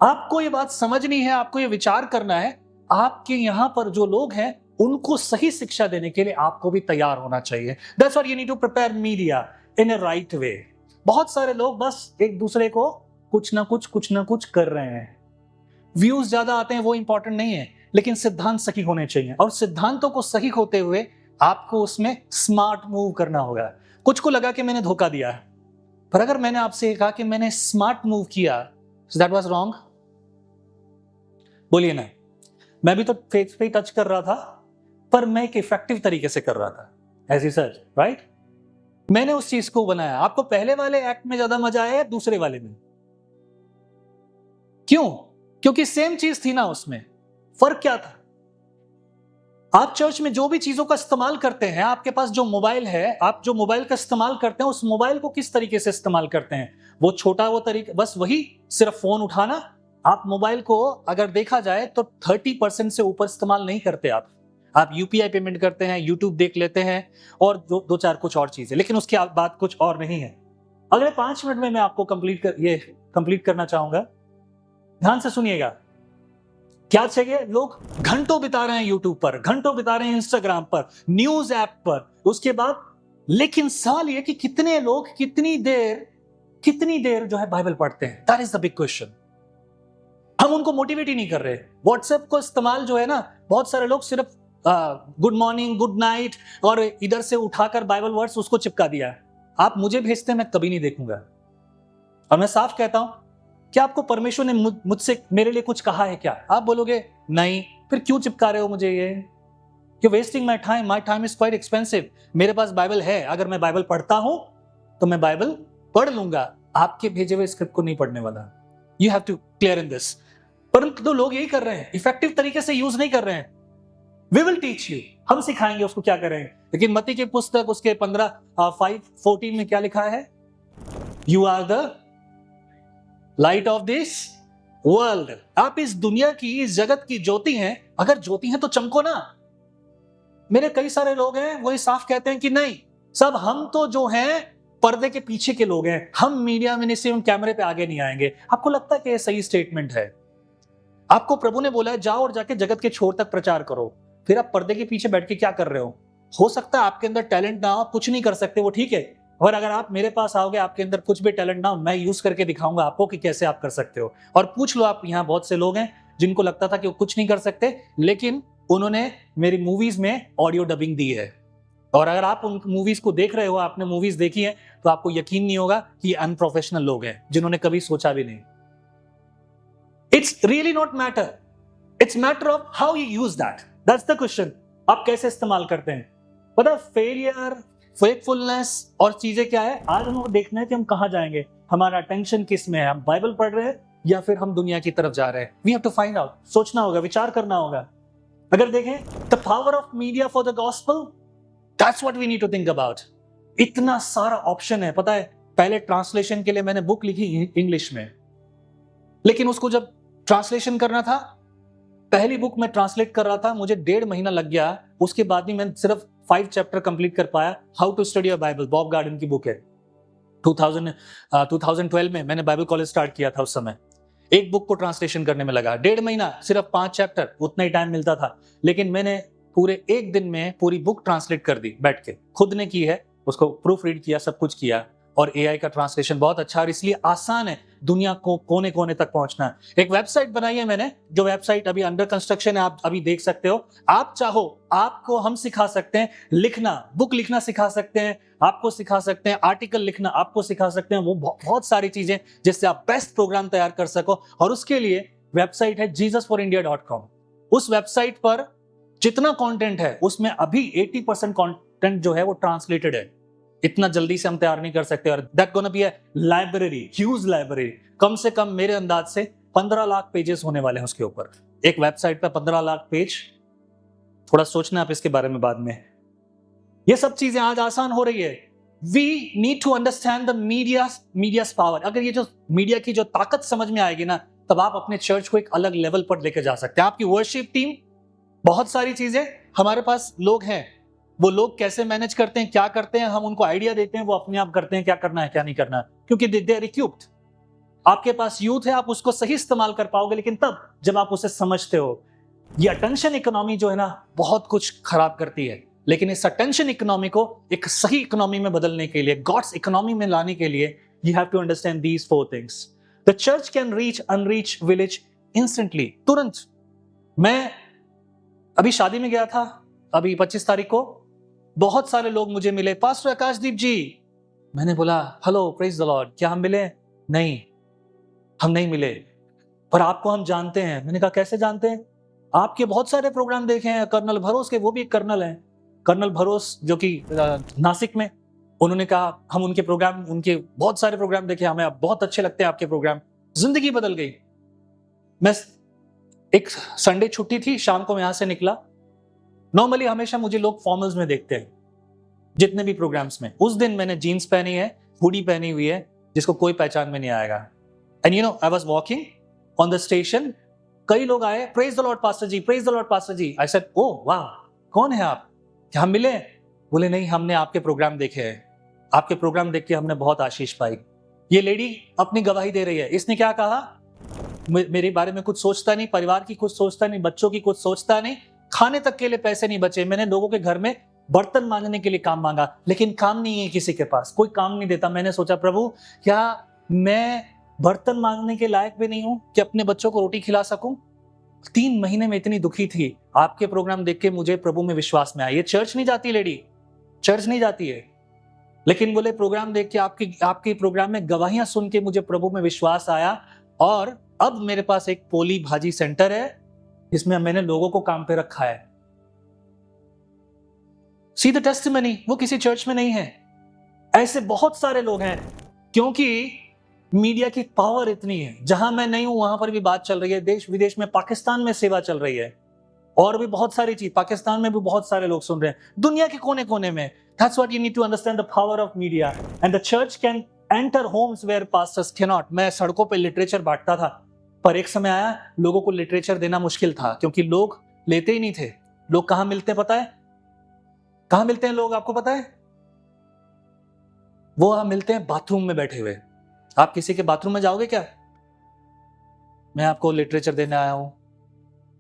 आपको ये बात समझनी है, आपको ये विचार करना है। आपके यहां पर जो लोग हैं उनको सही शिक्षा देने के लिए आपको भी तैयार होना चाहिए। That's what you need to prepare media in a right way. बहुत सारे लोग बस एक दूसरे को कुछ ना कुछ कर रहे हैं। व्यूज ज्यादा आते हैं, वो इंपॉर्टेंट नहीं है, लेकिन सिद्धांत सही होने चाहिए, और सिद्धांतों को सही होते हुए आपको उसमें स्मार्ट मूव करना होगा। कुछ को लगा कि मैंने धोखा दिया है, पर अगर मैंने आपसे कहा कि मैंने स्मार्ट मूव किया, दैट वाज रॉन्ग। बोलिए ना। मैं भी तो फेस पे टच कर रहा था, पर मैं एक इफेक्टिव तरीके से कर रहा था, एज यू सेड, राइट? मैंने उस चीज को बनाया। आपको पहले वाले एक्ट में ज्यादा मजा आया या दूसरे वाले में? क्यों? क्योंकि सेम चीज थी ना, उसमें फर्क क्या था? आप चर्च में जो भी चीजों का इस्तेमाल करते हैं, आपके पास जो मोबाइल है, आप जो मोबाइल का इस्तेमाल करते हैं, उस मोबाइल को किस तरीके से इस्तेमाल करते हैं? वो छोटा वो तरीका, बस वही सिर्फ फोन उठाना। आप मोबाइल को अगर देखा जाए तो 30% से ऊपर इस्तेमाल नहीं करते आप यूपीआई पेमेंट करते हैं, यूट्यूब देख लेते हैं और दो चार कुछ और चीजें, लेकिन उसकी बात कुछ और नहीं है। अगले 5 मिनट में मैं आपको कंप्लीट करना चाहूंगा। ध्यान से सुनिएगा। क्या चाहिए? लोग घंटों बिता रहे हैं यूट्यूब पर, घंटों बिता रहे हैं इंस्टाग्राम पर, न्यूज ऐप पर, उसके बाद, लेकिन सवाल यह कि कितने लोग कितनी देर जो है बाइबल पढ़ते हैं? That is the big question. हम उनको मोटिवेट ही नहीं कर रहे। व्हाट्सएप को इस्तेमाल जो है ना, बहुत सारे लोग सिर्फ गुड मॉर्निंग, गुड नाइट और इधर से उठाकर बाइबल वर्ड्स उसको चिपका दिया है। आप मुझे भेजते हैं, मैं कभी नहीं देखूंगा। और मैं साफ कहता हूं, क्या आपको परमेश्वर ने मुझसे मेरे लिए कुछ कहा है क्या? आप बोलोगे नहीं, फिर क्यों चिपका रहे हो मुझे ये? You wasting my time is quite expensive. मेरे पास बाइबल है, अगर मैं बाइबल पढ़ता हूं तो मैं बाइबल पढ़ लूंगा, आपके भेजे हुए स्क्रिप्ट को नहीं पढ़ने वाला। You have to clear in this. परंतु लोग यही कर रहे हैं, इफेक्टिव तरीके से यूज नहीं कर रहे हैं। वी विल टीच यू, हम सिखाएंगे उसको क्या करें। लेकिन मत्ती की पुस्तक उसके 15:5-14 में क्या लिखा है? You are the light of this world. आप इस दुनिया की, इस जगत की ज्योति हैं। अगर ज्योति हैं तो चमको ना। मेरे कई सारे लोग हैं, वही साफ कहते हैं कि नहीं, सब हम तो जो हैं पर्दे के पीछे के लोग हैं, हम मीडिया मिनिस्ट्री कैमरे पे आगे नहीं आएंगे। आपको लगता है कि यह सही स्टेटमेंट है? आपको प्रभु ने बोला है जाओ और जाके जगत के छोर तक प्रचार करो, फिर आप पर्दे के पीछे बैठ के क्या कर रहे हो सकता है आपके अंदर टैलेंट ना हो, आप कुछ नहीं कर सकते, वो ठीक है। और अगर आप मेरे पास आओगे, आपके अंदर कुछ भी टैलेंट ना हो, मैं यूज करके दिखाऊंगा आपको कि कैसे आप कर सकते हो। और पूछ लो, आप यहाँ बहुत से लोग हैं जिनको लगता था कि वो कुछ नहीं कर सकते, लेकिन उन्होंने मेरी मूवीज में ऑडियो डबिंग दी है। और अगर आप उन मूवीज को देख रहे हो, आपने मूवीज देखी है, तो आपको यकीन नहीं होगा कि अनप्रोफेशनल लोग हैं जिन्होंने कभी सोचा भी नहीं। It's really not matter, it's matter of how you use that. That's the question. आप कैसे इस्तेमाल करते हैं? पता है, फेलियर, फेथफुलनेस और चीजें क्या है, आज हमको देखना है कि हम कहां जाएंगे, हमारा अटेंशन किस में है, हम बाइबल पढ़ रहे हैं या फिर हम दुनिया की तरफ जा रहे हैं। We have to find out. सोचना होगा, विचार करना होगा। अगर देखें, the power of media for the gospel, that's what we need to think about. इतना सारा ऑप्शन है। पता है, पहले ट्रांसलेशन के लिए मैंने बुक लिखी इंग्लिश में, लेकिन उसको जब ट्रांसलेशन करना था, पहली बुक मैं ट्रांसलेट कर रहा था, मुझे 1.5 महीना लग गया। उसके बाद भी मैं सिर्फ 5 चैप्टर कंप्लीट कर पाया। How to study a Bible, Bob Gordon की बुक है। 2012 में मैंने बाइबल कॉलेज स्टार्ट किया था। उस समय एक बुक को ट्रांसलेशन करने में लगा 1.5 महीना, सिर्फ 5 चैप्टर, उतना ही टाइम मिलता था। लेकिन मैंने पूरे एक दिन में पूरी बुक ट्रांसलेट कर दी, बैठ के खुद ने की है, उसको प्रूफ रीड किया, सब कुछ किया। और एआई का ट्रांसलेशन बहुत अच्छा, और इसलिए आसान है दुनिया को कोने कोने तक पहुंचना। एक वेबसाइट बनाई है मैंने, जो वेबसाइट अभी अंडर कंस्ट्रक्शन है, आप अभी देख सकते हो। आप चाहो, आपको हम सिखा सकते हैं लिखना, बुक लिखना सिखा सकते हैं, आपको सिखा सकते हैं आर्टिकल लिखना, आपको सिखा सकते हैं वो बहुत सारी चीजें जिससे आप बेस्ट प्रोग्राम तैयार कर सको। और उसके लिए वेबसाइट है jesusforindia.com। उस वेबसाइट पर जितना कंटेंट है उसमें अभी 80% कंटेंट जो है वो ट्रांसलेटेड है। इतना जल्दी से हम तैयार नहीं कर सकते। और that gonna be a library, huge library. कम से कम मेरे अंदाज से 15 लाख पेजेस होने वाले हैं उसके ऊपर। एक वेबसाइट पर 15 लाख पेज, थोड़ा सोचना आप इसके बारे में बाद में। ये सब चीजें आज आसान हो रही है। We need to understand the media's power. अगर ये जो मीडिया की जो ताकत समझ में आएगी ना, तब आप अपने चर्च को एक अलग लेवल पर लेकर जा सकते हैं। आपकी वर्शिप टीम, बहुत सारी चीजें हमारे पास लोग हैं, वो लोग कैसे मैनेज करते हैं, क्या करते हैं, हम उनको आइडिया देते हैं, वो अपने आप करते हैं क्या करना है क्या नहीं करना, क्योंकि दे आर इक्विप्ड। आपके पास यूथ है, आप उसको सही इस्तेमाल कर पाओगे, लेकिन तब जब आप उसे समझते हो। ये अटेंशन इकोनॉमी जो है ना, बहुत कुछ खराब करती है। लेकिन इस अटेंशन इकोनॉमी को एक सही इकोनॉमी में बदलने के लिए, गॉड्स इकोनॉमी में लाने के लिए, you have to understand these 4 things. The church can reach unreach village instantly, तुरंत। मैं अभी शादी में गया था, अभी 25 तारीख को। बहुत सारे लोग मुझे मिले, पास्टर आकाशदीप जी। मैंने बोला हेलो, प्रेज द लॉर्ड, क्या हम मिले? नहीं, हम नहीं मिले, पर आपको हम जानते हैं। मैंने कहा कैसे जानते हैं? आपके बहुत सारे प्रोग्राम देखे हैं, कर्नल भरोस के, वो भी एक कर्नल हैं, कर्नल भरोस, जो कि नासिक में। उन्होंने कहा हम उनके प्रोग्राम, उनके बहुत सारे प्रोग्राम देखे, हमें बहुत अच्छे लगते हैं आपके प्रोग्राम। जिंदगी बदल गई। मैं एक संडे छुट्टी थी, शाम को मैं यहां से निकला, नॉर्मली हमेशा मुझे लोग फॉर्मल्स में देखते हैं जितने भी प्रोग्राम्स में। उस दिन मैंने जीन्स पहनी है, हुडी पहनी हुई है, जिसको कोई पहचान में नहीं आएगा। And you know I was walking on the station, कई लोग आए, praise the Lord pastor ji, praise the Lord pastor ji. I said oh वाह, कौन है आप, क्या हम मिले? बोले नहीं, हमने आपके प्रोग्राम देखे हैं, आपके प्रोग्राम देख के हमने बहुत आशीष पाई। ये लेडी अपनी गवाही दे रही है। इसने क्या कहा? मेरे बारे में कुछ सोचता नहीं, परिवार की कुछ सोचता नहीं, बच्चों की कुछ सोचता नहीं, खाने तक के लिए पैसे नहीं बचे, मैंने लोगों के घर में बर्तन मांजने के लिए काम मांगा, लेकिन काम नहीं है किसी के पास, कोई काम नहीं देता। मैंने सोचा प्रभु क्या मैं बर्तन मांगने के लायक भी नहीं हूं कि अपने बच्चों को रोटी खिला सकूं? 3 महीने में इतनी दुखी थी। आपके प्रोग्राम देख के मुझे प्रभु में विश्वास में आया। ये चर्च नहीं जाती लेडी, चर्च नहीं जाती है, लेकिन बोले प्रोग्राम देख के, आपके प्रोग्राम में गवाहियां सुन के मुझे प्रभु में विश्वास आया, और अब मेरे पास एक पोली भाजी सेंटर है जिसमें मैंने लोगों को काम पे रखा है। सी द टेस्टिमनी, वो किसी चर्च में नहीं है। ऐसे बहुत सारे लोग हैं, क्योंकि मीडिया की पावर इतनी है। जहां मैं नहीं हूं वहां पर भी बात चल रही है, देश विदेश में, पाकिस्तान में सेवा चल रही है, और भी बहुत सारी चीज, पाकिस्तान में भी बहुत सारे लोग सुन रहे हैं, दुनिया के कोने कोने में। That's what you need to understand, the power of media, and the church can enter homes where pastors cannot. मैं सड़कों पे लिटरेचर बांटता था, पर एक समय आया लोगों को लिटरेचर देना मुश्किल था, क्योंकि लोग लेते ही नहीं थे। लोग कहां मिलते हैं पता है? कहां मिलते हैं लोग, आपको पता है? वो वहां मिलते हैं बाथरूम में बैठे हुए। आप किसी के बाथरूम में जाओगे क्या? मैं आपको लिटरेचर देने आया हूं।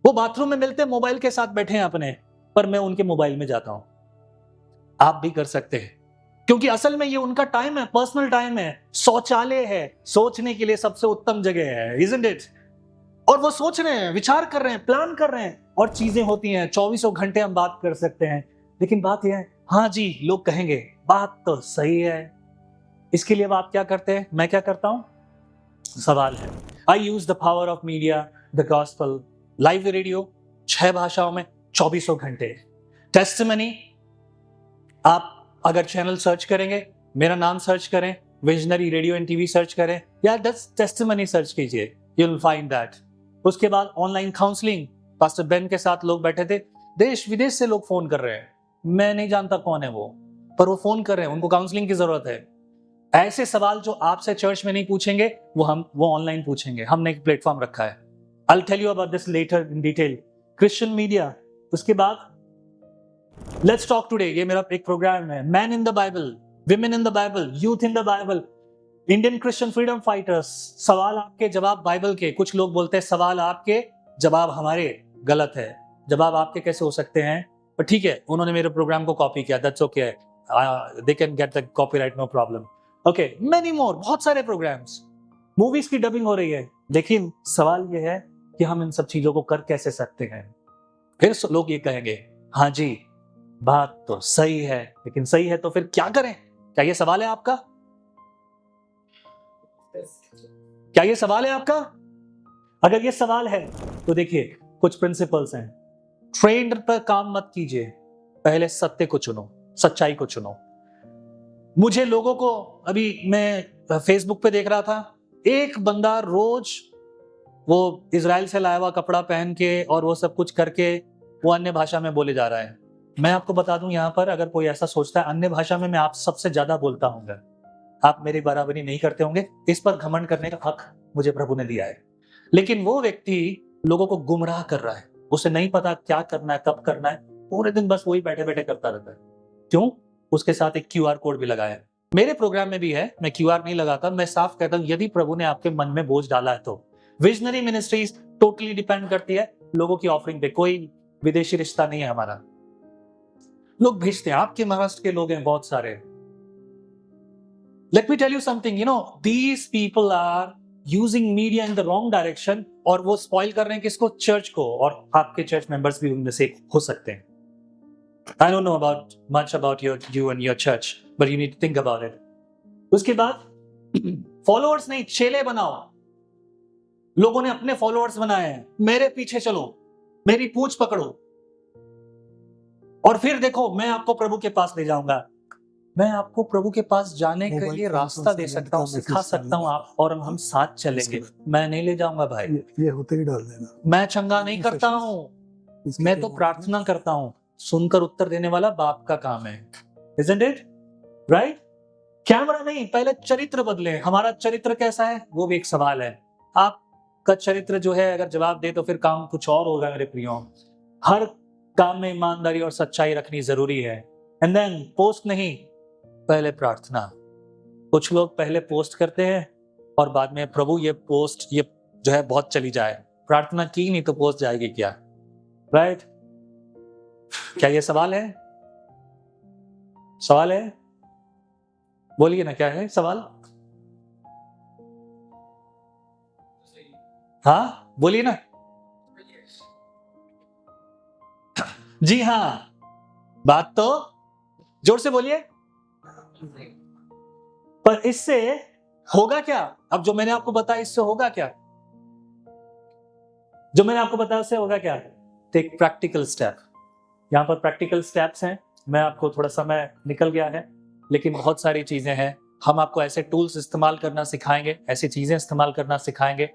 वो बाथरूम में मिलते हैं मोबाइल के साथ बैठे हैं अपने, पर मैं उनके मोबाइल में जाता हूं। आप भी कर सकते हैं, क्योंकि असल में ये उनका टाइम है, पर्सनल टाइम है, शौचालय है, सोचने के लिए सबसे उत्तम जगह है, isn't it? और वो सोच रहे हैं, विचार कर रहे हैं, प्लान कर रहे हैं, और चीजें होती हैं। 24 घंटे हम बात कर सकते हैं, लेकिन बात यह है, हाँ जी, लोग कहेंगे बात तो सही है। इसके लिए अब आप क्या करते हैं, मैं क्या करता हूं? सवाल है, I use the power of media, the gospel, live radio 6 भाषाओं में 24 घंटे। टेस्टिमनी, आप अगर चैनल सर्च करेंगे, मेरा नाम सर्च करें, visionary radio and TV search करें, या टेस्टिमनी सर्च कीजिए, यू विल फाइंड दैट। उसके बाद ऑनलाइन काउंसलिंग, पास्टर बेन के साथ लोग बैठे थे, देश विदेश से लोग फोन कर रहे हैं, मैं नहीं जानता कौन है वो, पर वो फोन कर रहे हैं, उनको काउंसलिंग की जरूरत है। ऐसे सवाल जो आपसे चर्च में नहीं पूछेंगे, वो ऑनलाइन पूछेंगे। हमने एक प्लेटफॉर्म रखा है, I'll tell you about this later in detail. Christian media. उसके बाद Let's Talk Today, ये मेरा एक प्रोग्राम है। Men in the Bible, Women in the Bible, Youth in the Bible, Indian Christian Freedom Fighters, सवाल आपके जवाब बाइबल के। कुछ लोग बोलते हैं सवाल आपके जवाब हमारे, गलत है। जवाब आपके कैसे हो सकते हैं? पर ठीक है, उन्होंने मेरे प्रोग्राम को कॉपी किया, that's okay, they can get the copyright, no problem. Okay, many more, बहुत सारे प्रोग्राम्स, मूवीज की डबिंग हो रही है, लेकिन सवाल यह है कि हम इन सब चीजों को कर कैसे सकते हैं। फिर लोग ये कहेंगे, हाँ जी बात तो सही है, लेकिन सही है तो फिर क्या करें? क्या ये सवाल है आपका? क्या ये सवाल है आपका? अगर ये सवाल है तो देखिए, कुछ प्रिंसिपल्स हैं। ट्रेंड पर काम मत कीजिए, पहले सत्य को चुनो, सच्चाई को चुनो। मुझे लोगों को, अभी मैं फेसबुक पे देख रहा था, एक बंदा रोज वो इजराइल से लाया हुआ कपड़ा पहन के और वो सब कुछ करके वो अन्य भाषा में बोले जा रहा है। मैं आपको बता दूं, यहाँ पर अगर कोई ऐसा सोचता है अन्य भाषा में मैं आप सबसे ज्यादा बोलता हूँ, आप मेरी बराबरी नहीं करते होंगे, इस पर घमंड करने का हक मुझे प्रभु ने दिया है। लेकिन वो व्यक्ति लोगों को गुमराह कर रहा है, उसे नहीं पता क्या करना है, कब करना है, पूरे दिन बस वही बैठे बैठे करता रहता है। क्यों? उसके साथ एक QR कोड भी लगाया है। मेरे प्रोग्राम में भी है, मैं QR नहीं लगाता, मैं साफ कहता हूं, यदि प्रभु ने आपके मन में बोझ डाला है तो। विजनरी मिनिस्ट्रीज टोटली डिपेंड करती है लोगों की ऑफरिंग पे, कोई विदेशी रिश्ता नहीं है हमारा। लोग भेजते हैं, आपके महाराष्ट्र के लोग हैं बहुत सारे। Let me tell you something, you know, these people are using media in the wrong direction, और वो स्पॉइल कर रहे हैं किसको? चर्च को, और आपके चर्च मेंबर्स भी उनमें से हो सकते हैं। I don't know much about you and your church, but you need to think about it. उसके बाद फॉलोअर्स नहीं, चेले बनाओ। लोगों ने अपने फॉलोअर्स बनाए हैं, मेरे पीछे चलो, मेरी पूंछ पकड़ो, और फिर देखो मैं आपको प्रभु के पास ले जाऊंगा। मैं आपको प्रभु के पास जाने के लिए रास्ता दे सकता हूँ, सिखा सकता हूँ, आप और हम साथ चलेंगे। मैं नहीं ले जाऊंगा भाई, ये होते ही डाल देना। मैं चंगा नहीं करता हूँ, मैं तो प्रार्थना करता हूँ। सुनकर उत्तर देने वाला बाप का काम है, isn't it? Right? कैमरा नहीं, पहले चरित्र बदले। हमारा चरित्र कैसा है वो भी एक सवाल है। आपका चरित्र जो है अगर जवाब दे तो फिर काम कुछ और होगा मेरे प्रियो। हर काम में ईमानदारी और सच्चाई रखनी जरूरी है। एंड देन पोस्ट नहीं, पहले प्रार्थना। कुछ लोग पहले पोस्ट करते हैं और बाद में प्रभु ये पोस्ट ये जो है बहुत चली जाए, प्रार्थना की नहीं तो पोस्ट जाएगी क्या? राइट? क्या ये सवाल है? सवाल है? बोलिए ना, क्या है सवाल? हाँ बोलिए ना। जी हाँ, बात तो जोर से बोलिए। पर इससे होगा क्या? अब जो मैंने आपको बताया इससे होगा क्या? जो मैंने आपको बताया उससे होगा क्या? Take practical step. यहां पर प्रैक्टिकल स्टेप्स हैं। मैं आपको थोड़ा समय निकल गया है लेकिन बहुत सारी चीजें हैं। हम आपको ऐसे टूल्स इस्तेमाल करना सिखाएंगे, ऐसी चीजें इस्तेमाल करना सिखाएंगे।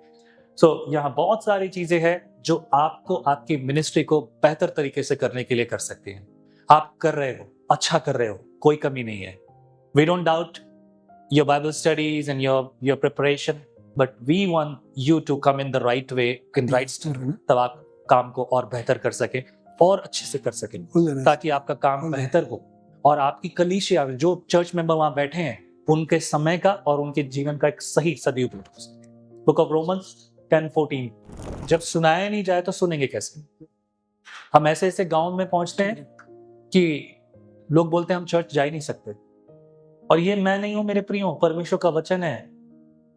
यहाँ बहुत सारी चीजें हैं जो आपको आपकी मिनिस्ट्री को बेहतर तरीके से करने के लिए कर सकती हैं। आप कर रहे हो, अच्छा कर रहे हो, कोई कमी नहीं है। We don't doubt your Bible studies and your preparation, but we want you to come in the right way, in right step, तब आप काम को और बेहतर कर सके और अच्छे से कर सकें, ताकि आपका काम बेहतर हो और आपकी कलीसिया जो चर्च मेंबर वहां बैठे हैं उनके समय का और उनके जीवन का एक सही सदुपयोग हो सके। बुक ऑफ रोमन्स 10:14, जब सुनाया नहीं जाए तो सुनेंगे कैसे? हम ऐसे ऐसे गांव में पहुंचते हैं कि लोग बोलते हैं हम चर्च जा ही नहीं सकते। और ये मैं नहीं हूं मेरे प्रियो, परमेश्वर का वचन है।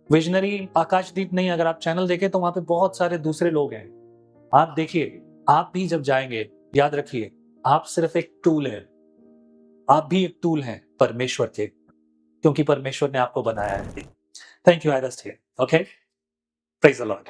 विजनरी आकाशदीप नहीं, अगर आप चैनल देखें तो वहां पे बहुत सारे दूसरे लोग हैं। आप देखिए, आप भी जब जाएंगे याद रखिए आप सिर्फ एक टूल है। आप भी एक टूल हैं परमेश्वर के, क्योंकि परमेश्वर ने आपको बनाया है। Thank you, I rest here. Okay, praise the Lord.